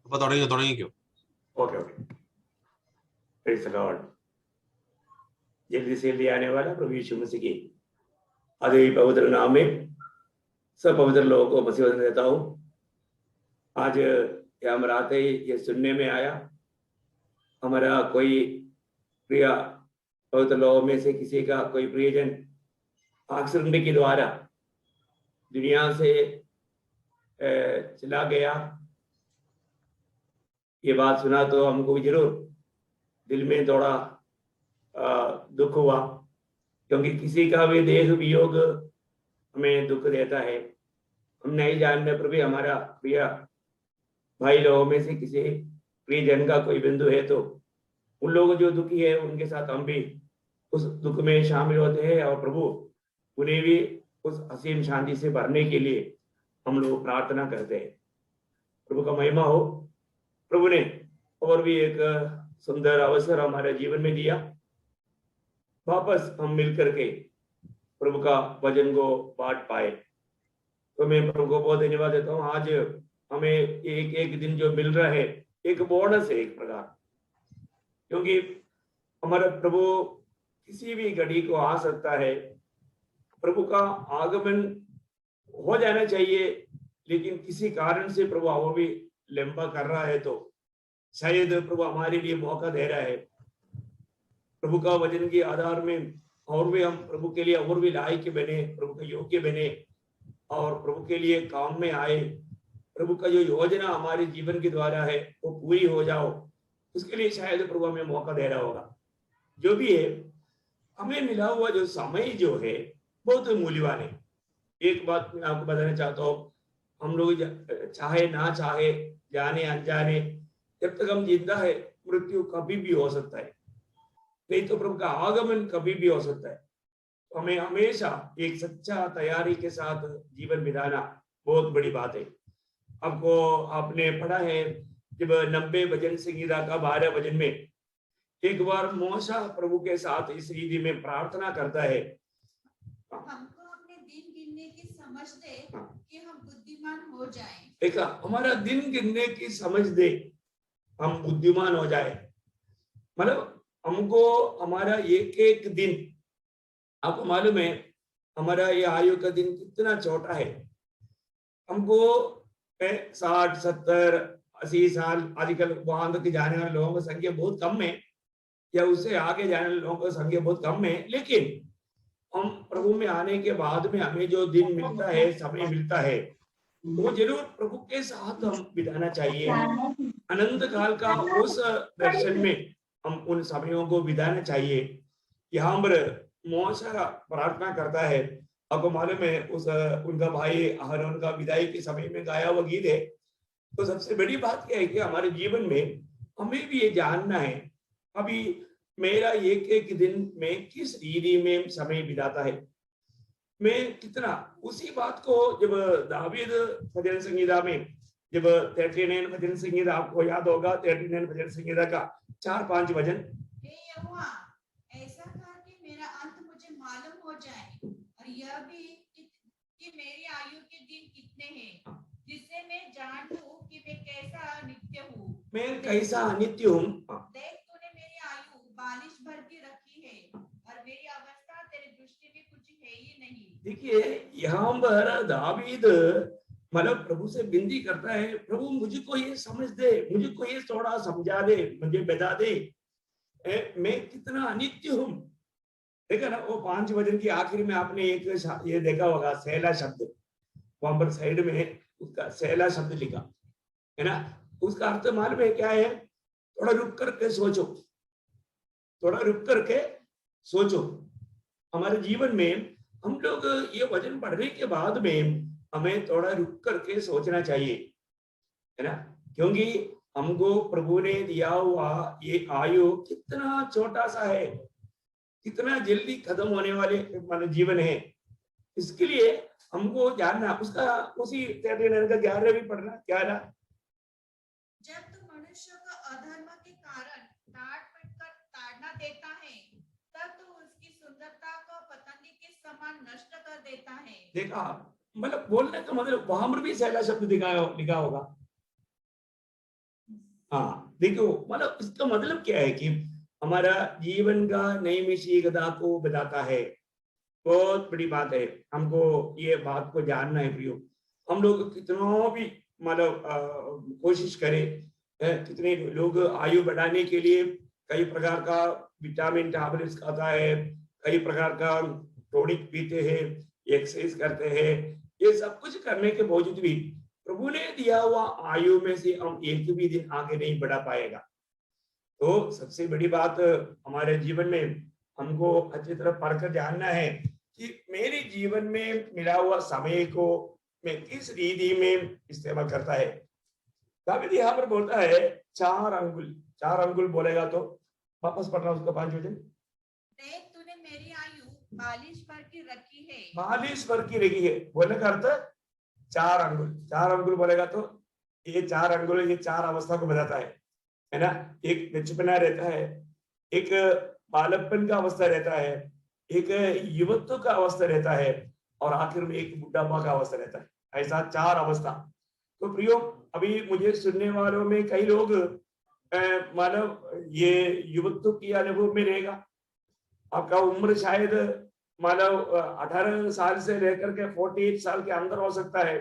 അപ്പൊ തുടങ്ങിക്കോ. Okay okay, praise the Lord. जल्दी से जल्दी आने वाला प्रभु यीशु मसीह की आदि पवित्र नाम में सब पवित्र लोगों को मसीह वचन देता हूँ। आज यहाँ हम आते ही ये सुनने में आया, हमारा कोई प्रिय पवित्र लोगों में से किसी का कोई प्रियजन एक्सीडेंट के द्वारा दुनिया से चला गया। ये बात सुना तो हमको भी जरूर दिल में थोड़ा दुख हुआ, क्योंकि किसी का भी देह वियोग हमें दुख देता है। हम नहीं जानते प्रभु हमारा प्रिय भाई लोगों में से किसी प्रियजन का कोई बिंदु है तो उन लोग जो दुखी है उनके साथ हम भी उस दुख में शामिल होते हैं और प्रभु उन्हें भी उस असीम शांति से भरने के लिए हम लोग प्रार्थना करते हैं। प्रभु का महिमा हो। प्रभु ने और भी एक सुंदर अवसर हमारे जीवन में दिया, वापस हम मिलकर के प्रभु का वचन को बांट पाए। तो मैं प्रभु को बहुत धन्यवाद देता हूँ। आज हमें एक एक दिन जो मिल रहा है एक बोनस है एक प्रकार, क्योंकि हमारा प्रभु किसी भी घड़ी को आ सकता है। प्रभु का आगमन हो जाना चाहिए, लेकिन किसी कारण से प्रभु वो भी लंबा कर रहा है तो शायद प्रभु हमारे लिए मौका दे रहा है। प्रभु का वचन के आधार में और भी हम प्रभु के लिए और भी लायक बने, प्रभु के योग्य बने और प्रभु के लिए काम में आए। प्रभु का जो योजना हमारे जीवन के द्वारा है वो पूरी हो जाओ, उसके लिए शायद प्रभु हमें मौका दे रहा होगा। जो भी है, हमें मिला हुआ जो समय जो है बहुत मूल्यवान है। एक बात मैं आपको बताना चाहता हूँ, हम लोग चाहे ना चाहे, जाने अनजाने, जब तक हम जिंदा है मृत्यु कभी भी हो सकता है, नहीं तो प्रभु का आगमन कभी भी हो सकता है। तो हमें हमेशा एक सच्चा तैयारी के साथ जीवन बिताना बहुत बड़ी बात है। आपको आपने पढ़ा है जब 90 भजन संगीता का 12 भजन में एक बार मूसा प्रभु के साथ इस रीति में प्रार्थना करता है, हमको अपने दिन गिनने की समझ दे कि हम बुद्धिमान हो जाएं। देखा, हमारा दिन गिनने की समझ दे, हम बुद्धिमान हो जाए। मतलब हमको हमारा एक एक दिन, आपको मालूम है हमारा ये आयु का दिन कितना छोटा है। हमको 60, 70, 80 साल आजकल वहां तक जाने वाले लोगों की संख्या बहुत कम है, या उससे आगे जाने वाले लोगों की संख्या बहुत कम है। लेकिन हम प्रभु में आने के बाद में हमें जो दिन मिलता है, समय मिलता है, वो जरूर प्रभु के साथ हम बिताना चाहिए। अनंत काल का उस दर्शन में हम उन समयों को बिताना चाहिए। यहाँ पर मूसा प्रार्थना करता है, आपको मालूम है उस उनका भाई अहरोन का विदाई के समय में गाया हुआ गीत है। तो सबसे बड़ी बात क्या है कि हमारे जीवन में हमें भी ये जानना है, अभी मेरा एक एक दिन में किस रीति में समय बिताता है, मैं कितना। उसी बात को जब दावीद भजन संगीता में जब 39 भजन संगीता, आपको याद होगा 39 भजन संगीता का 4-5 भजन, हे यहोवा ऐसा कर कि मेरा अंत मुझे मालूम हो जाए और यह भी कि मेरी आयु के दिन कितने हैं, जिससे मैं जान लूं कि मैं कैसा अनित्य हूँ। मैं कैसा अनित्य हूँ। देख तूने मेरी आयु 42 भर की रखी है और मेरी अवस्था तेरी दृष्टि में कुछ है ही नहीं। देखिए यहाँ पर दावीद मतलब प्रभु से विनती करता है, प्रभु मुझको ये समझ दे, मुझको ये थोड़ा समझा दे, मुझे बता दे मैं कितना अनित्य हूँ। देखा ना वो 5 भजन की आखिरी में आपने एक ये देखा होगा सहला शब्द, वहां पर साइड में उसका सहला शब्द लिखा है ना। उसका अर्थ मालूम है क्या है? थोड़ा रुक करके सोचो, थोड़ा रुक करके सोचो। हमारे जीवन में हम लोग ये वचन पढ़ने के बाद में हमें थोड़ा रुक करके सोचना चाहिए, है ना, क्योंकि हमको प्रभु ने दिया हुआ ये आयु कितना छोटा सा है, कितना जल्दी खत्म होने वाले मान जीवन है। इसके लिए हमको जानना, उसका उसी 39 का 11 भी पढ़ना क्या ना, जब तू मनुष्य को अधर्म के कारण डांट पीट कर ताड़ना देता है, तब तू उसकी सुंदरता को पतंगे के समान नष्ट कर देता है। देखा, मतलब बोलने का मतलब वहां पर भी सहला शब्द लिखा होगा। हाँ देखो, मतलब इसका मतलब क्या है कि हमारा जीवन का नैमिषिकता को बताता है। बहुत बड़ी बात है, हमको ये बात को जानना है प्रियो। हम लोग कितना भी मतलब कोशिश करें, कितने लोग आयु बढ़ाने के लिए कई प्रकार का विटामिन टैबलेट्स खाता है, कई प्रकार का टॉनिक पीते हैं, एक्सरसाइज करते हैं, ये सब कुछ करने के बावजूद भी प्रभु ने दिया हुआ आयु में से हम एक भी दिन आगे नहीं बढ़ा पाएगा। तो सबसे बड़ी बात हमारे जीवन में हमको अच्छी तरह पढ़कर जानना है कि मेरे जीवन में मिला हुआ समय को मैं किस रीति में इस्तेमाल करता है। दावीद यहाँ पर बोलता है 4 अंगुल। 4 अंगुल बोलेगा तो वापस पढ़ना उसका 5 वचन। देख तूने मेरी आयु 42 वर्ष की रखी है। 42 वर्ष की रखी है बोलने का अर्थ 4 अंगुल। 4 अंगुल बोलेगा तो ये 4 अंगुल, ये 4 अवस्था को बताता है ना। एक बचपना रहता है, एक बालकपन का अवस्था रहता है, एक युवत्व का अवस्था रहता है, और आखिर में एक बुढ़ापा का अवस्था रहता है। ऐसा 4 अवस्था। तो प्रियो, अभी मुझे सुनने वालों में कई लोग मानव ये युवत्व की अनुभव में रहेगा। आपका उम्र शायद मानव 18 साल से लेकर के 48 साल के अंदर हो सकता है।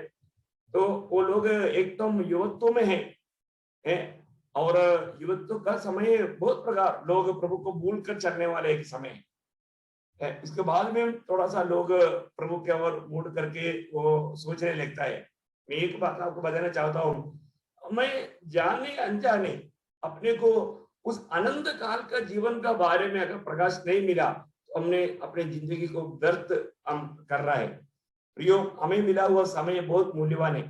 तो वो लोग एकदम युवत्व में है और युवत्व का समय बहुत प्रकार लोग प्रभु को भूल कर चलने वाले एक समय है। इसके बाद में थोड़ा सा लोग प्रभु के ओर मुड़ करके वो सोचने लगता है। मैं एक बात आपको बताना चाहता हूँ, मैं जाने अनजाने अपने को उस अनंत काल का जीवन का बारे में अगर प्रकाश नहीं मिला तो हमने अपने जिंदगी को व्यर्थ हम कर रहा है। प्रियो, हमें मिला हुआ समय बहुत मूल्यवान है।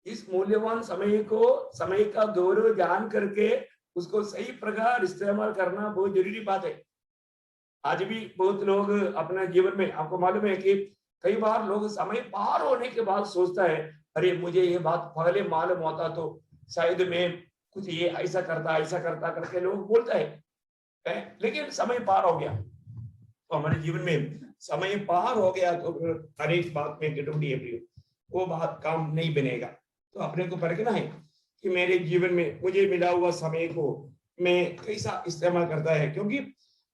इस मूल्यवान समय को, समय का गौरव जान करके उसको सही प्रकार इस्तेमाल करना बहुत जरूरी बात है। आज भी बहुत लोग अपने जीवन में, आपको मालूम है कि कई बार लोग समय पार होने के बाद सोचता है, अरे मुझे ये बात पहले मालूम होता तो शायद मैं कुछ ये ऐसा करता करके लोग बोलता है। लेकिन समय पार हो गया तो हमारे जीवन में समय पार हो गया तो हर एक बात में गड़बड़ी है प्रियो, वो बात काम नहीं बनेगा। तो अपने को परखना है कि मेरे जीवन में मुझे मिला हुआ समय को मैं कैसा इस्तेमाल करता है। क्योंकि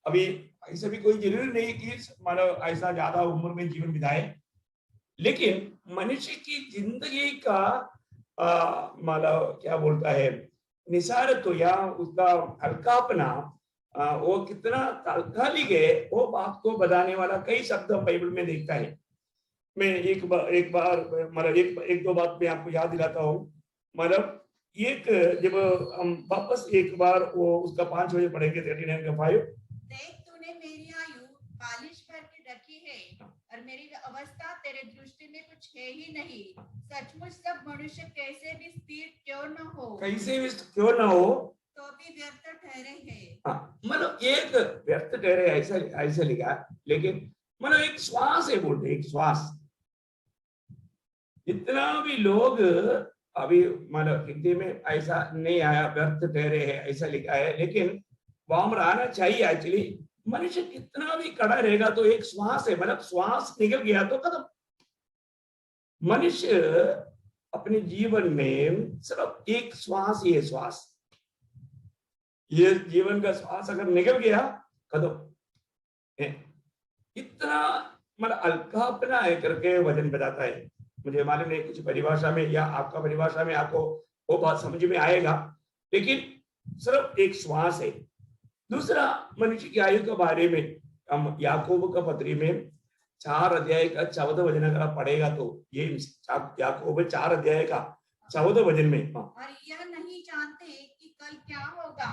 अभी ऐसा भी कोई जरूरी नहीं कि मानो ऐसा ज्यादा उम्र में जीवन बिताए, लेकिन मनुष्य की जिंदगी का मतलब क्या बोलता है, निसार तो या उसका हल्कापना वो कितना तात्कालिक है, वो बात को बताने वाला कई शब्द बाइबल में देखता है। मैं एक बार मतलब एक दो बात मैं आपको याद दिलाता हूँ। मतलब एक जब हम वापस एक बार वो उसका 5 बजे पढ़ेंगे 39 का 5। देख तूने मेरी आयु 42 वर्ष की रखी है और मेरी अवस्था तेरे दृष्टि में कुछ है ही नहीं। सचमुच सब मनुष्य कैसे भी स्थिर क्यों न हो, कैसे भी क्यों ना हो तो भी व्यर्थ ठहरे हैं। हाँ, मतलब एक व्यर्थ ठहरे ऐसा ऐसा लिखा, लेकिन मतलब एक श्वास है बोलते, एक श्वास। जितना भी लोग अभी मतलब हिंदी में ऐसा नहीं आया, व्यर्थ ठहरे है ऐसा लिखा है, लेकिन वहां पर आना चाहिए एक्चुअली। मनुष्य कितना भी खड़ा रहेगा तो एक श्वास है, मतलब श्वास निकल गया तो खत्म। मनुष्य अपने जीवन में सिर्फ एक श्वास ही है, श्वास। ये जीवन का श्वास अगर निकल गया खत्म। इतना मतलब अल्कापना है करके वचन बताता है। मुझे मालूम नहीं कुछ परिभाषा में या आपका परिभाषा में आपको वो बात समझ में आएगा, लेकिन सिर्फ एक श्वास है। दूसरा, मनुष्य की आयु के बारे में हम याकूब का पत्री में 4 अध्याय का 14 वचन अगर आप पढ़ेगा तो ये याकूब 4 अध्याय का 14 वचन में और यह नहीं जानते कि कल क्या होगा।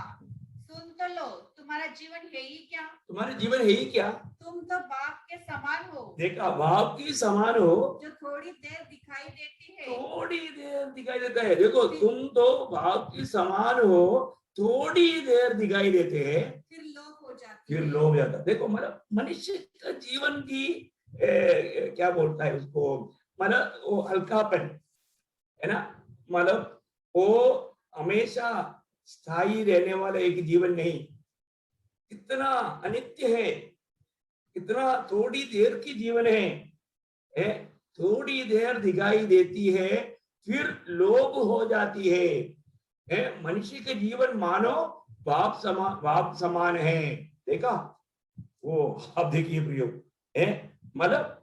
सुन तो लो, तुम्हारा जीवन है ही क्या, तुम्हारे जीवन है ही क्या, तुम तो बाप के समान हो। देखा, बाप की समान हो जो थोड़ी देर दिखाई देती है, थोड़ी देर दिखाई देता है। देखो, तुम तो बाप की समान हो, थोड़ी देर दिखाई देते हैं, फिर लोप हो जाती फिर है। लोभ जाता। देखो, मतलब मनुष्य का जीवन की क्या बोलता है उसको, मतलब वो हल्कापन है ना, मतलब वो हमेशा स्थायी रहने वाला एक जीवन नहीं, कितना अनित्य है, कितना थोड़ी देर की जीवन है, थोड़ी देर दिखाई देती है फिर लोभ हो जाती है। है, मनुष्य का जीवन मानो बाप समान है। देखा वो, आप देखिए प्रियो, है मतलब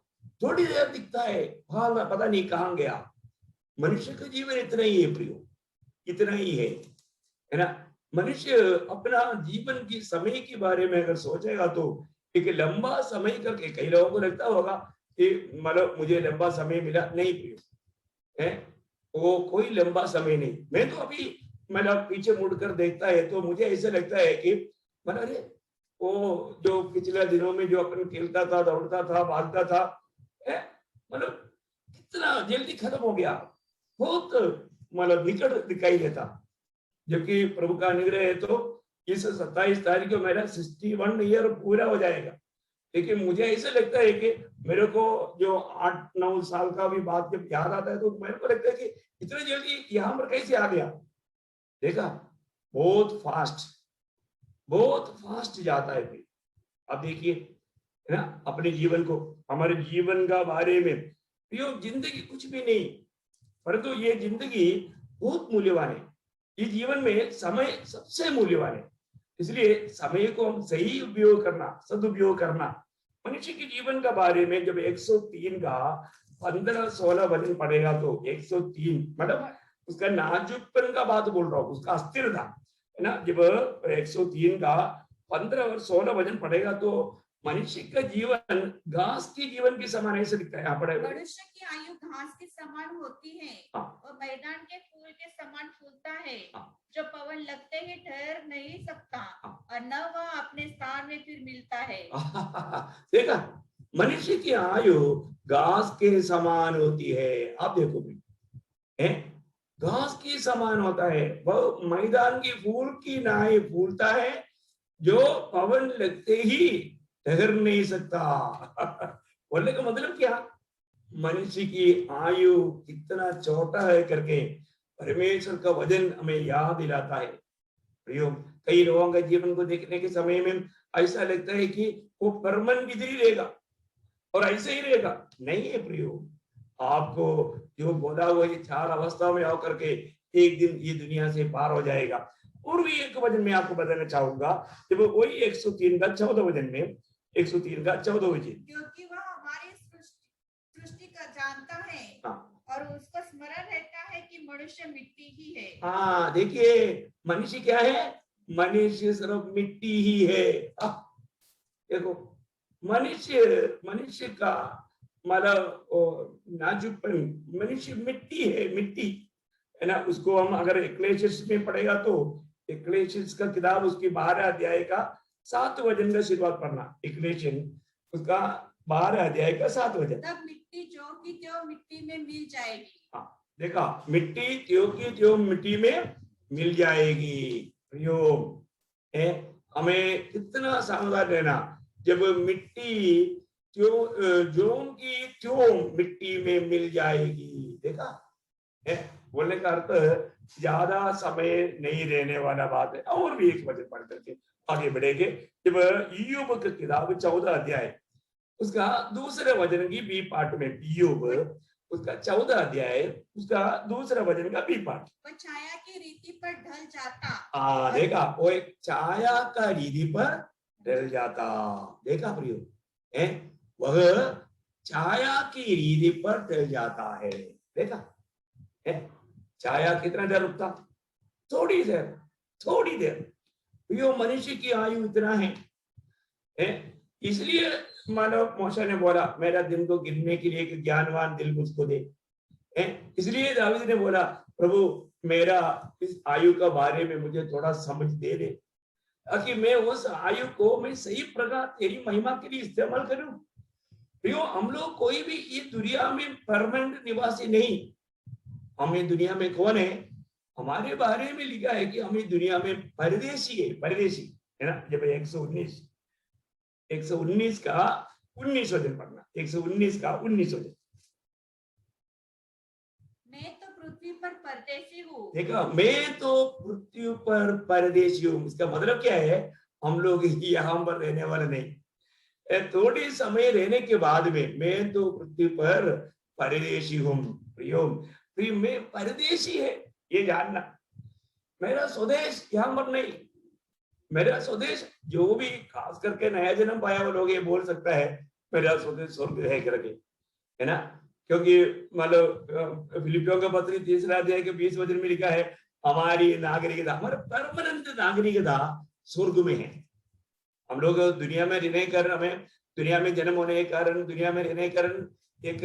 थोड़ी देर दिखता है, हाँ मैं पता नहीं कहाँ गया। मनुष्य का जीवन इतना ही है प्रियो, इतना ही है ना। मनुष्य अपना जीवन की समय के बारे में अगर सोचेगा तो एक लंबा समय का, कई लोगों को लगता होगा कि मतलब मुझे लंबा समय मिला, नहीं प्रियो, है वो कोई लंबा समय नहीं। मैं तो अभी मतलब पीछे मुड़कर देखता है तो मुझे ऐसा लगता है कि मतलब अरे वो जो पिछले दिनों में जो अपन खेलता था, दौड़ता था, भागता था, है मतलब कितना जल्दी खत्म हो गया, बहुत मतलब निकट दिखाई देता। जबकि प्रभु का अनुग्रह है तो इस 27 तारीख को मेरा 61 ईयर पूरा हो जाएगा। लेकिन मुझे ऐसा लगता है कि मेरे को जो 8-9 साल का भी बात जब याद आता है तो मेरे को लगता है कि इतने जल्दी यहाँ पर कैसे आ गया। देखा बहुत फास्ट जाता है फिर। अब देखिए है ना, अपने जीवन को, हमारे जीवन का बारे में, ये जिंदगी कुछ भी नहीं, परंतु ये जिंदगी बहुत मूल्यवान है। इस जीवन में समय सबसे मूल्यवान है, इसलिए समय को हम सही उपयोग करना, सदुपयोग करना। मनुष्य के जीवन का बारे में जब 103 का 15-16 वचन पड़ेगा तो 103 मतलब उसका नाजुकपन का बात बोल रहा हूँ, उसका अस्थिरता है ना। जब 103 का 15 और 16 वचन पड़ेगा तो मनुष्य का जीवन घास के जीवन के समान ऐसे दिखता है। यहाँ पड़ेगा मनुष्य की आयु घास के समान होती है और मैदान के फूल के समान फूलता है, जो पवन लगते ही ठहर नहीं सकता और न वह अपने स्थान में फिर मिलता है। देखा, मनुष्य की आयु घास के समान होती है। आप देखो भी है, घास के समान होता है, वह मैदान की फूल की नाई फूलता है, जो पवन लगते ही ठहर नहीं सकता। बोलने का मतलब क्या, मनुष्य की आयु कितना छोटा है करके परमेश्वर का वचन हमें याद दिलाता है। प्रियो, कई लोगों के जीवन को देखने के समय में ऐसा लगता है कि वो परमानेंट इधर ही रहेगा और ऐसे ही रहेगा। नहीं है प्रियो, आपको जो बोला हुआ ये 4 अवस्था में आकर के एक दिन ये दुनिया से पार हो जाएगा। और भी एक वचन में आपको बताना चाहूंगा, जब वही 103 का 14 वचन में, 103 का 14 वचन, क्योंकि वह हमारी सृष्टि का जानता है हाँ, और उसको स्मरण रहता है कि मनुष्य मिट्टी ही है। हाँ देखिए, मनुष्य क्या है, मनुष्य सिर्फ मिट्टी ही है। देखो, मनुष्य का मतलब नाजुकपन, मनुष्य मिट्टी है, मिट्टी है ना। उसको हम अगर इक्लेसियस में पढ़ेगा तो इक्लेसियस का किताब उसकी 12 अध्याय का 7 वचन का शुरुआत पढ़ना, इक्लेसियन उसका 12 अध्याय का 7 वचन। तब मिट्टी जो की त्यों मिट्टी में मिल जाएगी। हाँ देखा, मिट्टी त्यों की त्यों मिट्टी में मिल जाएगी। प्रयोग है, हमें कितना सावधान रहना, जब मिट्टी त्यों की त्यों मिट्टी में मिल जाएगी। देखा है, बोलने का अर्थ ज्यादा समय नहीं रहने वाला बात है। और भी एक वचन पढ़ करके आगे बढ़ेंगे। जब ईयोब की किताब 14 अध्याय उसका दूसरे वचन की बी पार्ट में, ईयोब उसका 14 अध्याय उसका दूसरा वचन का बी पार्ट, वह छाया की रीति पर ढल जाता। देखा, वो एक छाया का रीति पर ढल जाता। देखा प्रियो, है वह छाया की रीति पर ढल जाता है। देखा है, छाया कितना देर रुकता, थोड़ी देर। यो मनुष्य की आयु इतना है? इसलिए मानव मूसा ने बोला, मेरा दिन को गिनने के लिए एक ज्ञानवान दिल मुझको दे। इसलिए दाऊद ने बोला, प्रभु मेरा इस आयु का बारे में मुझे थोड़ा समझ दे दे, ताकि मैं उस आयु को मैं सही प्रकार तेरी महिमा के लिए इस्तेमाल करूं। प्रियो, हम लोग कोई भी इस दुनिया में परमानेंट निवासी नहीं। हमें दुनिया में कौन है, हमारे बारे में लिखा है कि हमें दुनिया में परदेशी है ना। जब 119 का 19 वचन पढ़ना, 119 का 19 वचन। मैं तो पृथ्वी पर परदेशी हूँ। देखा, मैं तो पृथ्वी पर परदेशी हूँ, इसका मतलब क्या है, हम लोग यहाँ पर रहने वाले नहीं। थोड़ी समय रहने के बाद में मैं तो पृथ्वी पर परदेशी हूँ। प्रियो, मैं परदेशी है ये जानना। मेरा स्वदेश यहाँ पर नहीं, मेरा स्वदेश जो भी खास करके नया जन्म पाया वो लोग ये बोल सकता है मेरा स्वदेश स्वर्ग है करके, है ना। क्योंकि मतलब फिलिपियों का पत्र 3 अध्याय के 20 वचन में लिखा है हमारी नागरिकता, हमारा परमानेंट नागरिकता स्वर्ग में है। हम लोग दुनिया में रहने कर, हमें दुनिया में जन्म होने के कारण, दुनिया में रहने के कारण एक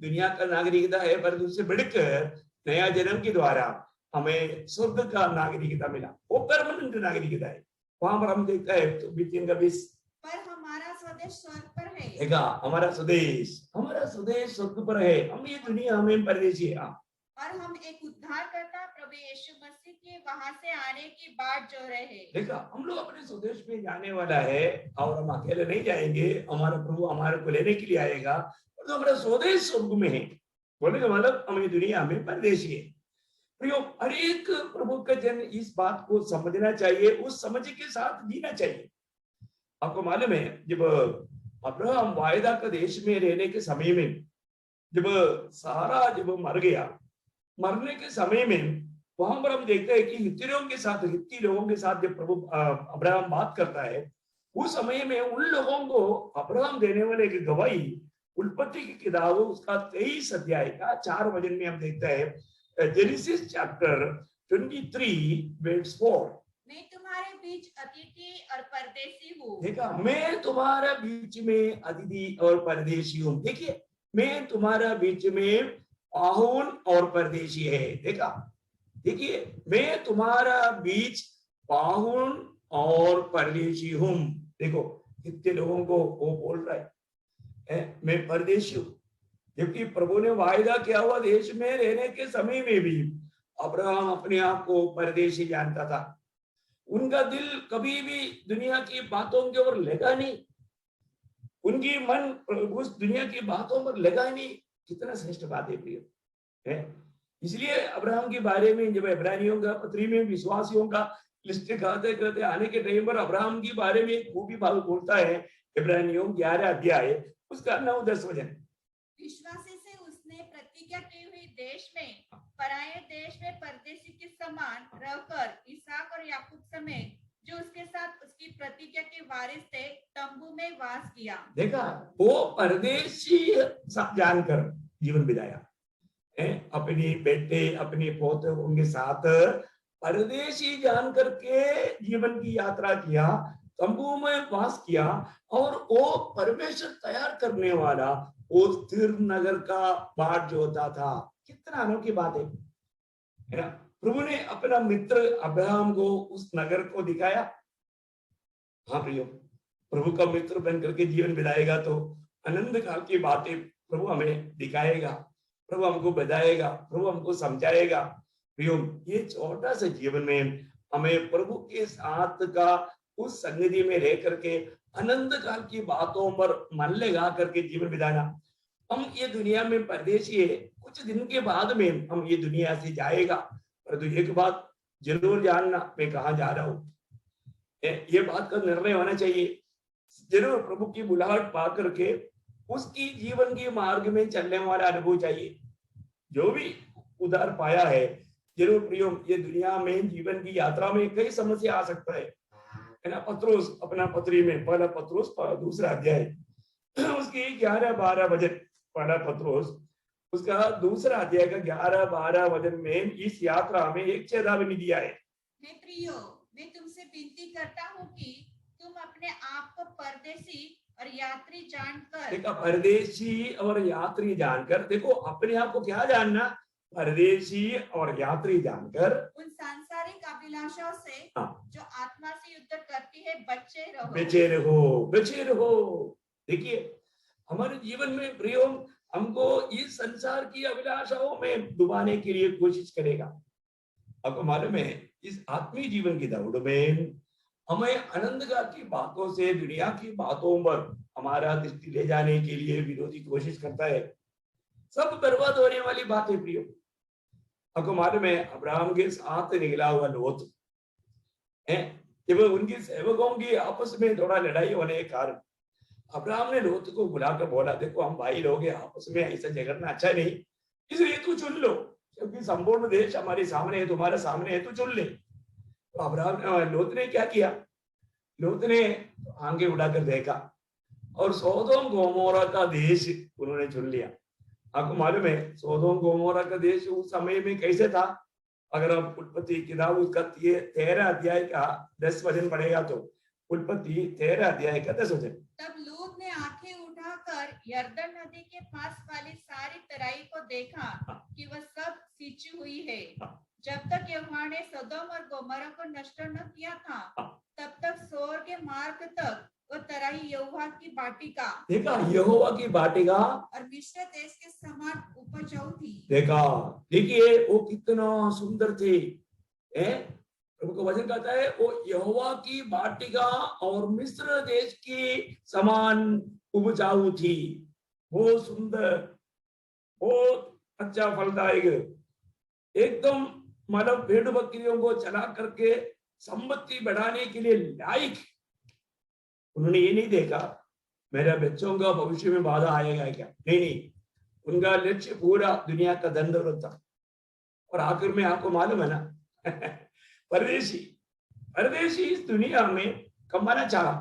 दुनिया का नागरिकता है, पर उससे बढ़कर नया जन्म के द्वारा हमें स्वर्ग का नागरिकता मिला, वो परमानेंट नागरिकता है। वहां पर हम देखता है तो 3:20, पर हमारा स्वदेश स्वर्ग पर है। देखा, हमारा स्वदेश स्वर्ग पर है, हम ये दुनिया हमें परदेशी है। और हम एक उद्धारकर्ता प्रभु यीशु मसीह के वहां से आने की बाट जो रहे हैं। देखा, हम लोग अपने स्वदेश में जाने वाला है और हम अकेले नहीं जाएंगे, हमारा प्रभु हमारे को लेने के लिए आएगा, तो हमारा स्वदेश स्वर्ग में है। बोलने का मतलब हमें दुनिया में परदेशी है। तो हर एक प्रभु का जन इस बात को समझना चाहिए, उस समझ के साथ जीना चाहिए। आपको मालूम है जब अब्राहम वायदा का देश में रहने के समय में, जब सारा जब मर गया, मरने के समय में वहां पर हम देखते हैं कि हित्ती लोगों के साथ जब प्रभु अब्राहम बात करता है, उस समय में उन लोगों को अब्राहम देने वाले एक गवाही उत्पत्ति की किताब उसका 23 अध्याय का 4 वचन में हम देखते हैं, जेनेसिस चैप्टर 23:4, मैं तुम्हारे बीच अतिथि और परदेशी हूँ। देखा, मैं तुम्हारा बीच में अतिथि और परदेशी हूँ। देखिए, मैं तुम्हारा बीच में पाहुन और परदेशी है। देखा, देखिए, मैं तुम्हारा बीच पाहुन और परदेशी हूँ। देखो, कितने लोगों को वो बोल रहा है मैं परदेशी हूँ, जबकि प्रभु ने वायदा किया हुआ देश में रहने के समय में भी अब्राहम अपने आप को परदेशी जानता था। उनका दिल कभी भी दुनिया की बातों के ओर लगा नहीं, उनकी मन उस दुनिया की बातों पर लगा नहीं। कितना श्रेष्ठ बात है प्रिय है। इसलिए अब्राहम के बारे में जब इब्रानियों का पत्री में विश्वासियों का लिस्ट कहते कहते आने के टाइम पर अब्राहम के बारे में खूबी बात बोलता है, इब्रानियों 11 अध्याय उसका 9-10 वचन। विश्वासी से उसने प्रतिज्ञा की हुई देश में, पराये देश में परदेशी के समान रहकर इसहाक और याकूब समेत जो उसके साथ उसकी प्रतिज्ञा के वारिस थे तंबू में वास किया। देखा, वो परदेशी जानकर जीवन बिताया, अपनी बेटे अपने पोतों के साथ परदेशी जान करके जीवन की यात्रा किया, तंबू में वास किया, और वो परमेश्वर तैयार करने वाला वो स्थिर नगर का बाट जो होता था। कितना अनोखी बात है ना। प्रभु ने अपना मित्र अब्राहम को उस नगर को दिखाया। हाँ प्रियो, प्रभु का मित्र बन करके जीवन बिताएगा तो आनंद काल की बातें प्रभु हमें दिखाएगा, प्रभु हमको बताएगा, प्रभु हमको समझाएगा। प्रियो, ये छोटा सा जीवन में हमें प्रभु के साथ का उस संगति में रह करके आनंद काल की बातों पर मन लगा करके जीवन बिताना। हम ये दुनिया में परदेशी है, कुछ दिन के बाद में हम ये दुनिया से जाएगा, परंतु एक बात जरूर जानना, मैं कहाँ जा रहा हूँ, ये बात का निर्णय होना चाहिए। जरूर प्रभु की बुलाहट पा करके उसकी जीवन के मार्ग में चलने वाला अनुभव चाहिए। जो भी उधार पाया है, जरूर प्रियो, ये दुनिया में जीवन की यात्रा में कई समस्या आ सकता है ना। पत्रोस अपना पत्री में, पहला पत्रोस 2 अध्याय उसकी 11-12 वचन, पहला पत्रोस उसका 2 अध्याय का 11-12 वचन में इस यात्रा में एक चेतावनी दिया है। मैं प्रियो, मैं तुमसे विनती करता हूँ कि तुम अपने आप को परदेशी और यात्री जानकर, देखो, परदेशी और यात्री जानकर, देखो अपने आप को क्या जानना, परदेशी और यात्री जानकर उन सांसारिक अभिलाषाओं से जो आत्मा से युद्ध करती है बचे रहो। देखिए, हमारे जीवन में प्रियो हमको इस संसार की अभिलाषाओं में डुबाने के लिए कोशिश करेगा। आपको मालूम है, इस आत्मीय जीवन की दौड़ में हमें आनंद की बातों से दुनिया की बातों पर हमारा दृष्टि ले जाने के लिए विरोधी कोशिश करता है। सब बर्बाद होने वाली बात है प्रियो। आपको मालूम है, अब्राहम के साथ निकला हुआ लोत है, जब उनकी सेवकों की आपस में थोड़ा लड़ाई होने के कारण अब्राहम ने लोत को बुलाकर बोला, देखो हम भाई लोग हैं, आपस में ऐसा झगड़ना अच्छा नहीं, इसलिए तू चुन लो, क्योंकि संपूर्ण देश हमारे सामने है, तुम्हारे सामने है, तू चुन ले। तो लोत ने क्या किया? लोत ने आंखें उड़ाकर देखा और सोदोम गोमोरा का देश उन्होंने चुन लिया। आपको मालूम है सोदोम गोमोरा का देश उस समय में कैसे था? अगर आप उत्पत्ति किताब उसका 13 अध्याय का 10 वचन पढ़ेगा तो उत्पत्ति 13 अध्याय का 10 वचन। तब लूत ने आंखें उठाकर यरदन नदी के पास वाली सारी तराई को देखा कि वह सब सींची हुई है। जब तक यहोवा ने सदोम और गोमोरा को नष्ट न किया था तब तक सोर के मार्ग तक वो तराई यहोवा की बाटिका, देखा यहोवा की बाटिका और मिस्र देश के समान उपजाऊ थी। देखा, देखिए वो कितना सुंदर थे। प्रभु का वचन कहता है वो यहोवा की बाटिका और मिस्र देश की समान उपजाऊ थी। वो सुंदर, बहुत अच्छा फलदायक, एकदम मतलब भेड़ बकरियों को चला करके संपत्ति बढ़ाने के लिए लायक। उन्होंने ये नहीं देखा मेरे बच्चों का भविष्य में बाधा आएगा क्या, नहीं, उनका लक्ष्य पूरा दुनिया का धन दौलत था। और आखिर में आपको मालूम है ना परदेशी इस दुनिया में कमाना चाहा।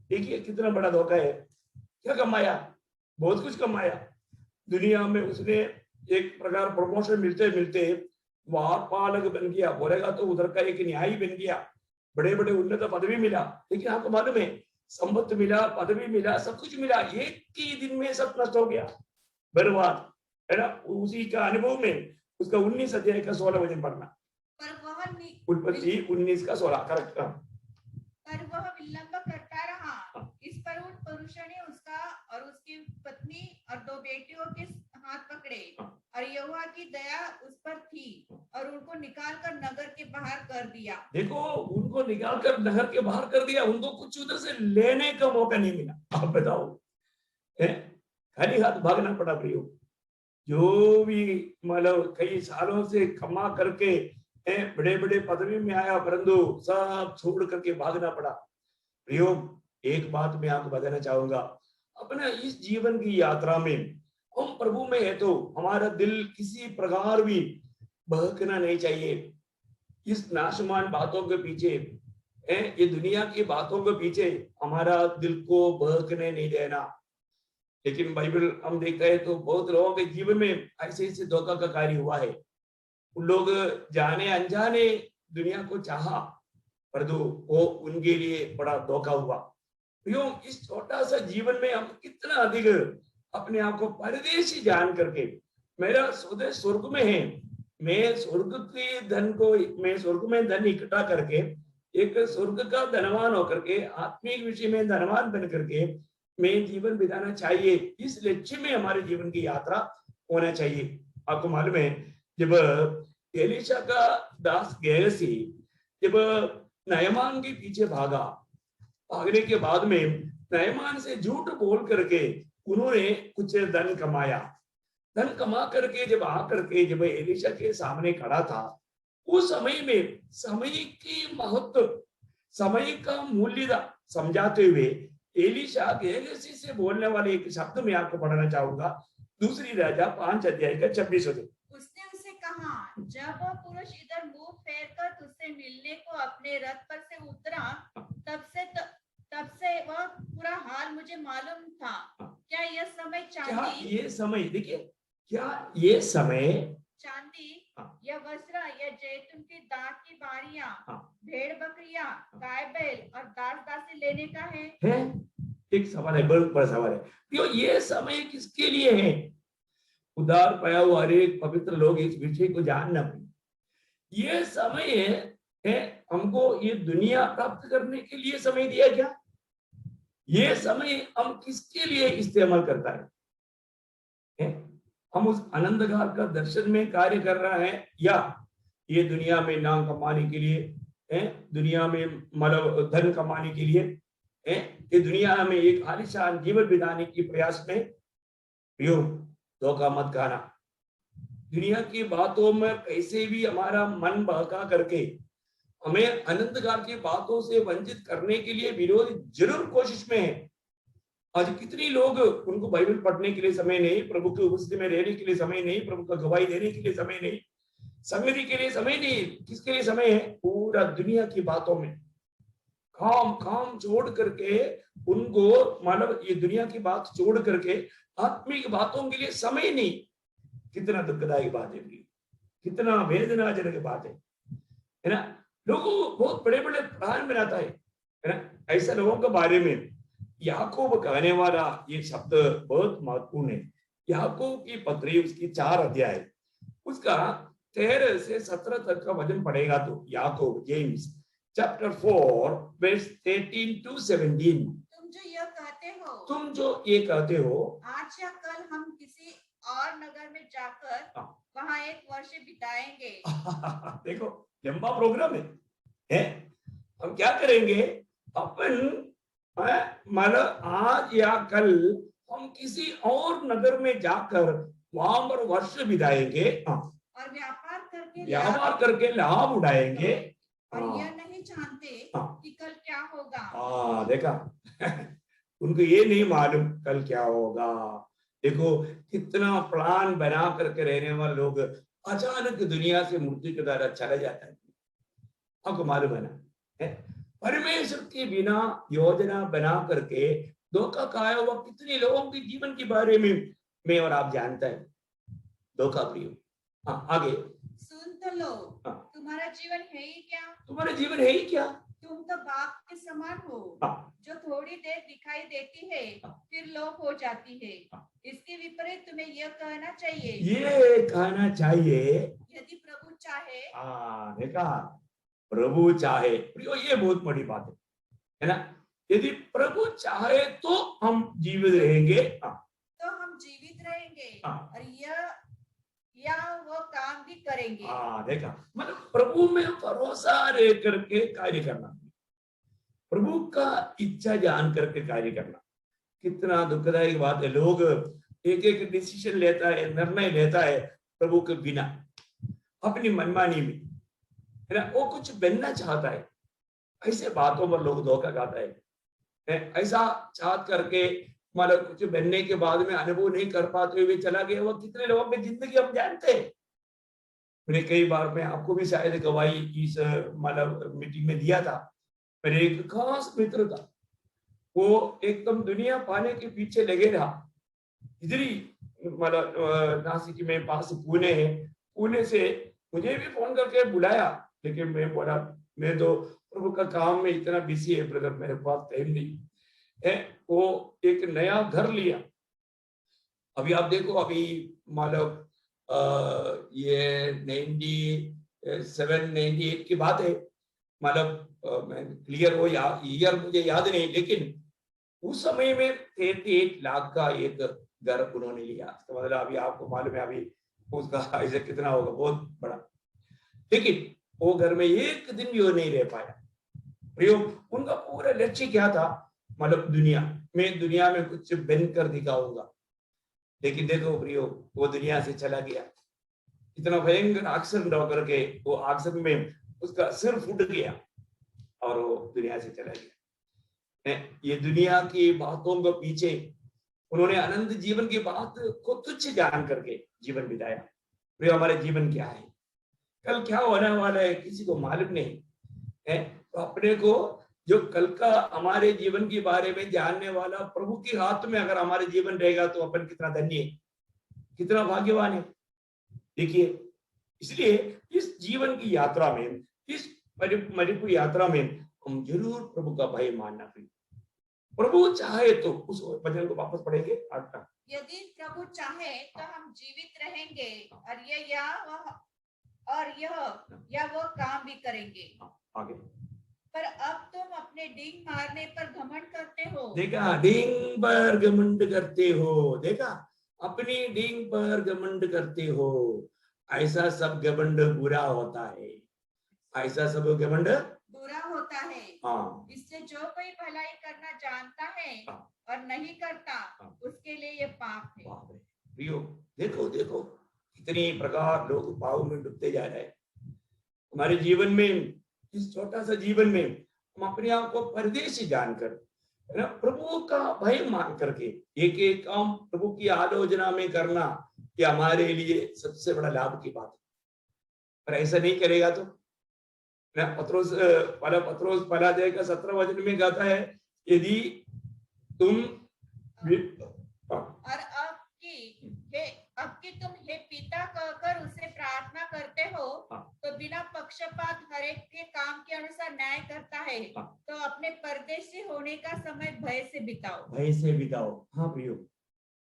देखिए कितना बड़ा धोखा है। क्या कमाया? बहुत कुछ कमाया दुनिया में। उसने एक प्रकार प्रमोशन मिलते मिलते वहां पालक बन गया, बोलेगा तो उधर का एक न्यायी बन गया, बड़े बड़े उन्नत पदवी मिला। लेकिन आपको मालूम है संपत्ति मिला, पदवी मिला, सब कुछ मिला, एक ही दिन में सब नष्ट हो गया, बर्बाद, है ना। उसी का अनुभव में उसका 19 अध्याय का 16 वचन पढ़ना, उत्पत्ति 19 का 16 करेक्ट। पर वह विलंब करता रहा। इस पर उन पुरुषों ने उसका और उसकी पत्नी और 2 बेटियों के हाथ पकड़े और यहोवा की दया उस पर थी और उनको निकालकर नगर के बाहर कर दिया। देखो उनको निकालकर नगर के बाहर कर दिया, उनको कुछ उधर से लेने का मौका नहीं मिला। आप बताओ, खाली हाथ भागना पड़ा प्रियो। जो भी मतलब कई सालों से कमा करके बड़े बड़े पदवी में आया, परंतु सब छोड़ करके भागना पड़ा। प्रियो एक बात मैं आपको बताना चाहूंगा, अपना इस जीवन की यात्रा में हम प्रभु में है तो हमारा दिल किसी प्रकार भी बहकना नहीं चाहिए। इस नाशमान बातों के पीछे, ये दुनिया की बातों के पीछे हमारा दिल को बहकने नहीं देना। लेकिन बाइबल हम देखते हैं तो बहुत लोगों के जीवन में ऐसे ऐसे धोखा का कार्य हुआ है। उन लोग जाने अनजाने दुनिया को चाहा, परंतु वो उनके लिए बड़ा धोखा हुआ। क्यों? इस छोटा सा जीवन में हम कितना अधिक अपने आप को परदेशी जान करके, मेरा स्वदेश स्वर्ग में है, मैं स्वर्ग के धन को, मैं स्वर्ग में धन इकट्ठा करके एक स्वर्ग का धनवान होकर के आत्मिक विषय में धनवान बन करके मैं जीवन बिताना चाहिए। इस लक्ष्य में हमारे जीवन की यात्रा होना चाहिए। आपको मालूम है जब एलीशा का दास गेहसी जब नयमान के पीछे भागा, भागने के बाद में नयमान से झूठ बोल करके उन्होंने कुछ धन कमाया। धन कमा करके जब आकर के जब एलीशा के सामने खड़ा था, उस समय में समय की महत्व, समय का मूल्य समझाते हुए एलीशा गेहसी से बोलने वाले एक शब्द में आपको पढ़ना चाहूंगा। दूसरी राजा 5 अध्याय का 26 वचन। उसने उसे कहा, जब वह पुरुष इधर मुंह फेर कर तुझसे मिलने को अपने रथ पर से उतरा, तब से वह पूरा हाल मुझे मालूम था। क्या यह समय चांदी, ये समय, देखिए क्या ये समय चांदी या वस्त्र या जैतून की दाख की बारियां, भेड़ बकरियां, गाय बैल और दास दासी लेने का है? एक सवाल है, बहुत बड़ा सवाल है। क्यों ये समय किसके लिए है? उदार पाया हुआ हर एक पवित्र लोग इस विषय को जानना चाहिए। ये समय है हमको ये दुनिया प्राप्त करने के लिए समय दिया क्या? ये समय हम किसके लिए इस्तेमाल करता है? हम उस आनंदगार का दर्शन में कार्य कर रहा है या ये दुनिया में नाम कमाने के लिए, दुनिया में मतलब धन कमाने के लिए, ये दुनिया में एक आलीशान जीवन बिताने के प्रयास में? धोखा मत खाना। दुनिया की बातों में कैसे भी हमारा मन बहका करके हमें अनंतकाल की बातों से वंचित करने के लिए विरोधी जरूर कोशिश में है। आज कितनी लोग, उनको बाइबल पढ़ने के लिए समय नहीं, प्रभु की उपस्थिति में रहने के लिए समय नहीं, प्रभु का गवाही देने के लिए समय नहीं, संगति के लिए समय नहीं, किसके लिए समय है? पूरा दुनिया की बातों में काम काम छोड़ करके, उनको मतलब ये दुनिया की बात छोड़ करके आत्मिक बातों के लिए समय नहीं। कितना दुखदायी बात है, कितना वेदनाजनक बात है ना। लोगों बहुत बड़े बड़े प्लान बनाता है ना। ऐसे लोगों के बारे में याकूब कहने वाला ये शब्द बहुत महत्वपूर्ण है। याकूब की पत्री, उसकी 4 अध्याय, उसका 13 से 17 तक का वचन पढ़ेगा तो याकूब, जेम्स चैप्टर 4 वर्स 13 to 17। तुम जो ये कहते हो आज या कल हम किसी और नगर में जाकर वहां 1 वर्ष बिताएंगे। देखो लंबा प्रोग्राम है? हम क्या करेंगे? अपन मतलब आज या कल हम किसी और नगर में जाकर वहां पर वर्ष बिताएंगे और व्यापार करके लाभ उड़ाएंगे और यह नहीं जानते कि कल क्या होगा। देखा उनको ये नहीं मालूम कल क्या होगा। देखो कितना प्लान बना करके रहने वाले लोग अचानक दुनिया से मृत्यु के द्वारा चला जाता है। आपको मालूम है ना? परमेश्वर के बिना योजना बना करके धोखा खाया हुआ कितने लोगों के जीवन के बारे में मैं और आप जानता है। धोखा प्रिय। आगे सुन तो लो, तुम्हारा जीवन है ही क्या? तुम्हारा जीवन है ही क्या? तुम तो बाप के समान हो जो थोड़ी देर दिखाई देती है फिर लोप हो जाती है। इसके विपरीत तुम्हें यह कहना चाहिए यदि प्रभु चाहे। देखा, प्रभु चाहे, ये बहुत बड़ी बात है ना। यदि प्रभु चाहे तो हम जीवित रहेंगे, और या वो काम भी करेंगे। देखा, मतलब प्रभु में भरोसा रह करके कार्य करना, प्रभु का इच्छा जान करके कार्य करना। कितना दुखदायक बात है, लोग एक एक डिसीजन लेता है, निर्णय लेता है प्रभु के बिना, अपनी मनमानी में, है ना। वो कुछ बनना चाहता है, ऐसे बातों पर लोग धोखा खाता है। ऐसा चाहत करके मतलब कुछ बनने के बाद में अनुभव नहीं कर पाते हुए चला गया। वो कितने लोगों की जिंदगी हम जानते हैं। मैंने कई बार, मैं आपको भी शायद गवाही इस मतलब मीटिंग में दिया था। मेरे एक खास मित्र था, वो एकदम दुनिया पाने के पीछे लगे रहा। इधर ही मतलब नासिक में पास पुणे है, पुणे से मुझे भी फोन करके बुलाया, लेकिन मैं बोला मैं तो प्रभु का काम में इतना बिजी है ब्रदर, मेरे पास टाइम नहीं है। वो एक नया घर लिया। अभी आप देखो, अभी मतलब ये 97 98 की बात है, मतलब मैं क्लियर वो ईयर मुझे याद नहीं, लेकिन उस समय में 38 लाख का एक घर उन्होंने लिया। तो मतलब अभी आपको मालूम है अभी उसका ऐसे कितना होगा, बहुत बड़ा। लेकिन वो घर में एक दिन भी वो नहीं रह पाया। उनका पूरा लक्ष्य क्या था? मतलब दुनिया में कुछ बनकर दिखाऊंगा। लेकिन देखो प्रियो, वो दुनिया से चला गया। इतना भयंकर एक्सीडेंट होकर के वो एक्सीडेंट में उसका सिर फूट गया और वो दुनिया से चला गया। ये दुनिया की बातों के पीछे उन्होंने अनंत जीवन की बात को तुच्छ जान करके जीवन बिताया। प्रियो, हमारे जीवन क्या है, कल क्या होने वाला है, किसी को मालूम नहीं है। तो अपने को जो कल का हमारे जीवन के बारे में जानने वाला प्रभु के हाथ में अगर हमारे जीवन रहेगा तो अपन कितना धन्य है, कितना भाग्यवान है। देखिए, इसलिए इस जीवन की यात्रा में, इस मणिपुर यात्रा में हम जरूर प्रभु का भय मानना चाहिए। प्रभु चाहे तो उस वचन को वापस पढ़ेंगे। यदि प्रभु चाहे तो हम जीवित रहेंगे और यह वो काम भी करेंगे। आगे, पर अब तुम अपने डींग मारने पर घमंड करते हो। देखा, डींग पर घमंड करते हो। देखा, अपनी डींग पर घमंड करते हो। ऐसा सब घमंड बुरा होता है, ऐसा सब घमंड बुरा होता है। इससे जो कोई भलाई करना जानता है और नहीं करता, उसके लिए ये पाप है। प्रियो, देखो देखो कितनी प्रकार लोग पाप में डूबते जा रहे हैं। हमारे जीवन में, इस छोटा सा जीवन में हम अपने आप को परदेशी जानकर, है ना, प्रभु का भय मान करके एक एक काम प्रभु की आलोचना में करना, ये हमारे लिए सबसे बड़ा लाभ की बात और ऐसा नहीं करेगा तो ना, पत्रोस पहला अध्याय का 17 वचन में कहता है, यदि तुम और अब कि तुम हे पिता कहकर उसे प्रार्थना करते हो, तो बिना पक्षपात हर एक के काम के अनुसार न्याय करता है। तो अपने परदेशी होने का समय भय से बिताओ। हाँ प्रियो,